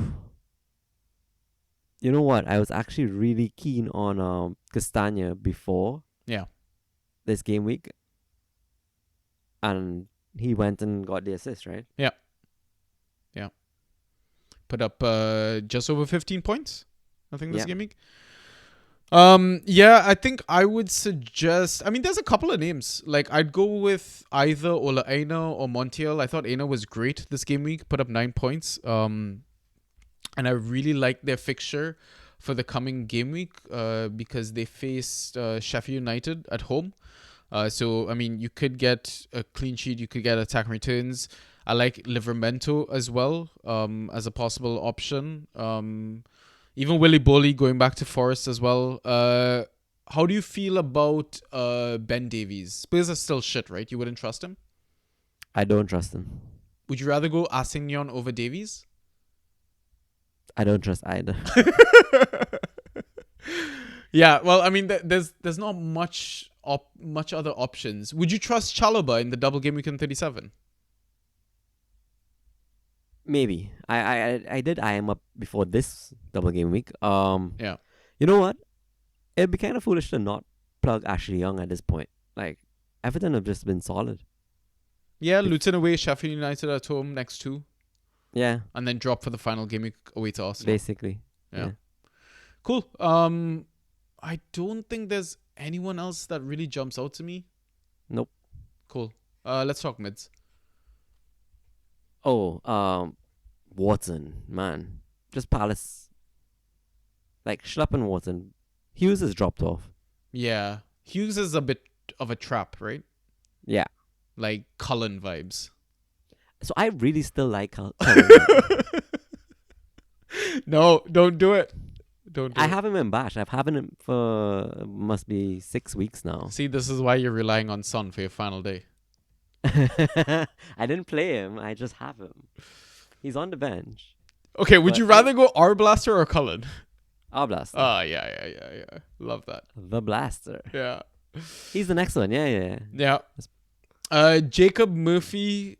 You know what? I was actually really keen on Castagna before. Yeah. This game week. And he went and got the assist, right? Put up just over 15 points, I think, this Yeah. game week. Yeah, I think I would suggest. I mean, there's a couple of names. Like, I'd go with either Ola Aina or Montiel. I thought Aina was great this game week, put up 9 points. And I really like their fixture for the coming game week because they faced Sheffield United at home. So, I mean, you could get a clean sheet, you could get attack returns. I like Livermento as well as a possible option. Even Willy Boley going back to Forest as well. How do you feel about Ben Davies? Spurs are still shit, right? You wouldn't trust him? I don't trust him. Would you rather go Assignon over Davies? I don't trust either. Yeah, well, I mean, there's not much other options. Would you trust Chalobah in the double game week in 37? Maybe. I did eye him up before this double game week. Yeah. You know what? It'd be kind of foolish to not plug Ashley Young at this point. Like, Everton have just been solid. Yeah, Luton away, Sheffield United at home next 2. Yeah, And then drop for the final game week away to Arsenal. basically. Yeah. Cool. I don't think there's anyone else that really jumps out to me. Nope. Cool. Let's talk mids. Oh, Watson, man. Just Palace. Like, Schlupp and Watson. Hughes has dropped off. Yeah. Hughes is a bit of a trap, right? Yeah. Like Cullen vibes. So I really still like Cullen. No, don't do it. Don't do I it. have him in Bash. I've had him for must be 6 weeks now. See, this is why you're relying on Son for your final day. I didn't play him. I just have him. He's on the bench. Okay, would But you rather go R Blaster or Cullen? Blaster. Yeah. Love that. The Blaster. Yeah. He's the next one. Yeah. Yeah. Jacob Murphy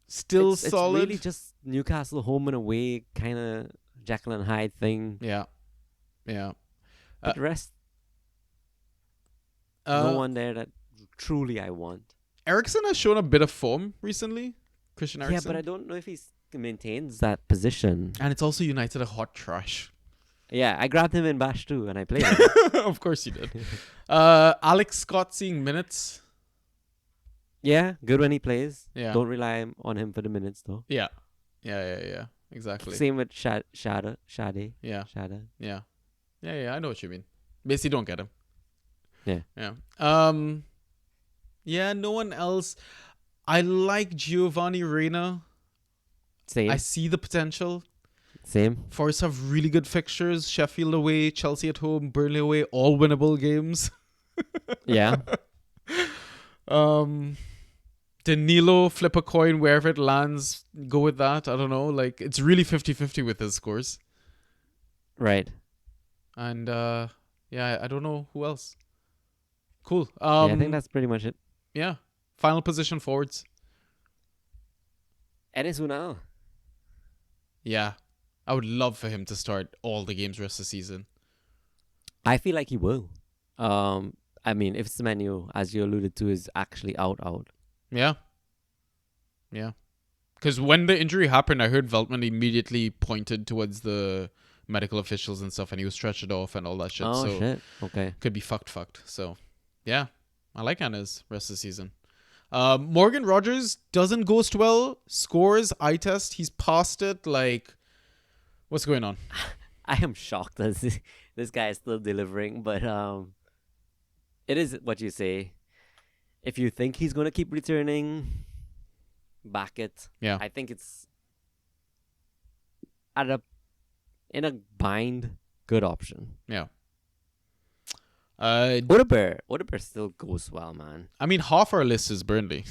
still It's solid. really just Newcastle home and away kind of Jekyll and Hyde thing. Yeah. But the rest, no one there that truly I want. Ericsson has shown a bit of form recently. Christian Ericsson. Yeah, but I don't know if he maintains that position. And it's also United a hot trash. Yeah, I grabbed him in Bash too, and I played him. Of course you did. Alex Scott seeing minutes. Yeah, good when he plays. Yeah. Don't rely on him for the minutes though. Yeah. Exactly. Same with Shade. Yeah. Shada. Yeah. I know what you mean. Basically, don't get him. Yeah. Yeah. No one else. I like Giovanni Reina. Same. I see the potential. Same. Forest have really good fixtures. Sheffield away, Chelsea at home, Burnley away, all winnable games. Yeah. Danilo flip a coin wherever it lands. Go with that. I don't know. Like, it's really 50-50 with his scores. Right. And yeah, I don't know who else. Cool. Yeah, I think that's pretty much it. yeah. Final position forwards. Enes Unal. Yeah. I would love for him to start all the games rest of the season. I feel like he will. I mean, if Semenyo, as you alluded to, is actually out. Yeah. Yeah. Because when the injury happened, I heard Veltman immediately pointed towards the medical officials and stuff, and he was stretched off and all that shit. Oh, so shit. Okay. could be fucked. So, yeah. I like Anna's rest of the season. Morgan Rogers doesn't ghost well. Scores, eye test. He's past it. Like, what's going on? I am shocked that this guy is still delivering, but it is what you say. If you think he's going to keep returning, back it. Yeah. I think it's in a bind, good option. Yeah. Odebear still goes well, man. I mean, half our list is Burnley.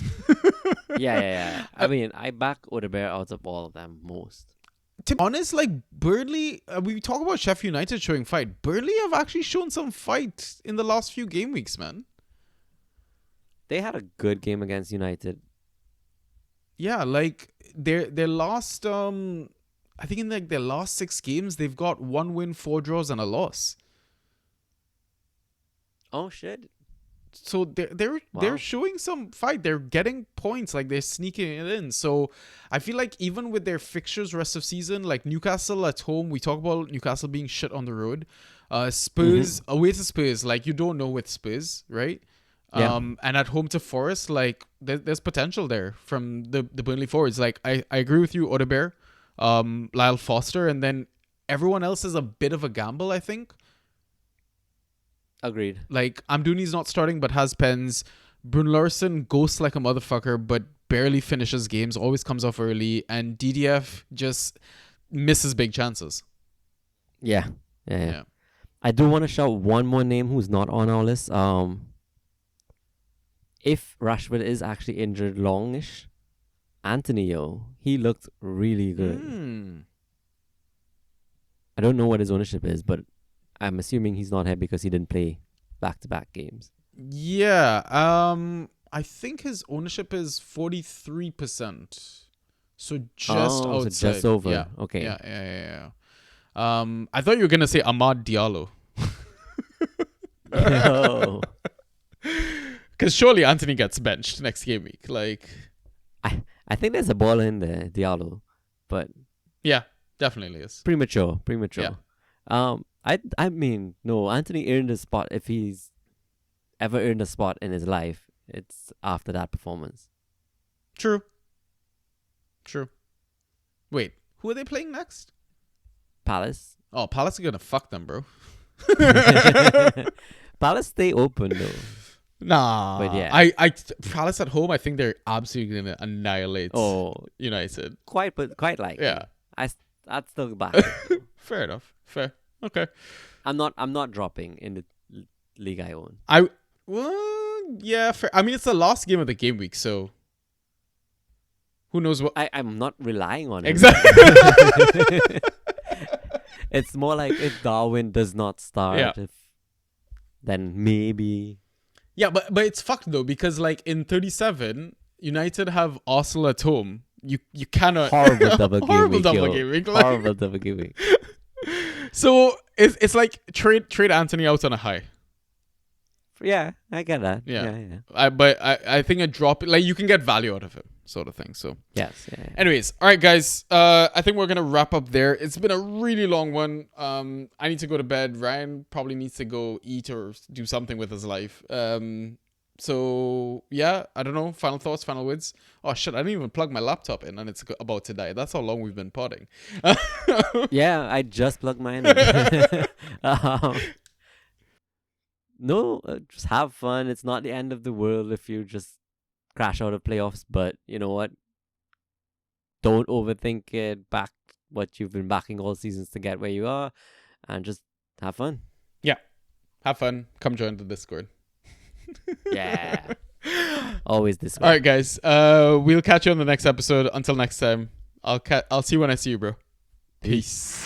Yeah. I mean, I back Odebear out of all of them most. To be honest, like Burnley, we talk about Sheffield United showing fight. Burnley have actually shown some fight in the last few game weeks, man. They had a good game against United. Yeah, like their last I think in like their last 6 games they've got 1 win, 4 draws, and a loss. Oh shit! So they're Wow. showing some fight. They're getting points, like they're sneaking it in. So I feel like even with their fixtures rest of season, like Newcastle at home, we talk about Newcastle being shit on the road. Spurs away to Spurs, like you don't know with Spurs, right? Yeah. And at home to Forest, like there's potential there from the Burnley forwards. Like I agree with you, Odebear, Lyle Foster, and then everyone else is a bit of a gamble, I think. Agreed. Like Amdouni's not starting but has pens. Brun Larson ghosts like a motherfucker but barely finishes games, always comes off early, and DDF just misses big chances. Yeah. I do want to shout one more name who's not on our list. If Rashford is actually injured longish, Anthony, he looked really good. I don't know what his ownership is, but I'm assuming he's not here because he didn't play back-to-back games. Yeah. I think his ownership is 43%. So just outside. So just over. Yeah. Okay. Yeah. I thought you were gonna say Ahmad Diallo. No. Because surely Anthony gets benched next game week. Like, I think there's a ball in there, Diallo, but yeah, definitely is. premature. Yeah. I mean, no, Anthony earned a spot. If he's ever earned a spot in his life, it's after that performance. True. Wait, who are they playing next? Palace. Oh, Palace are gonna fuck them, bro. Palace stay open though. Nah. But yeah. I Palace at home, I think they're absolutely gonna annihilate United. Quite like. Yeah. I'd still back. Fair enough. Fair. Okay. I'm not dropping in the league I own. Yeah, fair. I mean, it's the last game of the game week, so who knows what. I'm not relying on it. Exactly. It's more like if Darwin does not start, then maybe. Yeah, but it's fucked though, because like in 37, United have Arsenal at home. You cannot Horrible double game horrible week. double yo. game week. Like, Horrible double game week. so it's like trade Anthony out on a high. Yeah, I get that. Yeah. But I think a drop, like you can get value out of him, sort of thing. So Yes. Yeah. anyways, all right, guys. I think we're gonna wrap up there. It's been a really long one. I need to go to bed. Ryan probably needs to go eat or do something with his life. So yeah, I don't know. Final thoughts, final words. Oh shit, I didn't even plug my laptop in, and it's about to die. That's how long we've been podding. Yeah, I just plugged mine in. No, just have fun. It's not the end of the world if you just crash out of playoffs. But you know what? Don't overthink it. Back what you've been backing all seasons to get where you are, and just have fun. Have fun. Come join the Discord. Yeah. Always this way. All right, guys. We'll catch you on the next episode. Until next time, I'll see you when I see you, bro. Peace.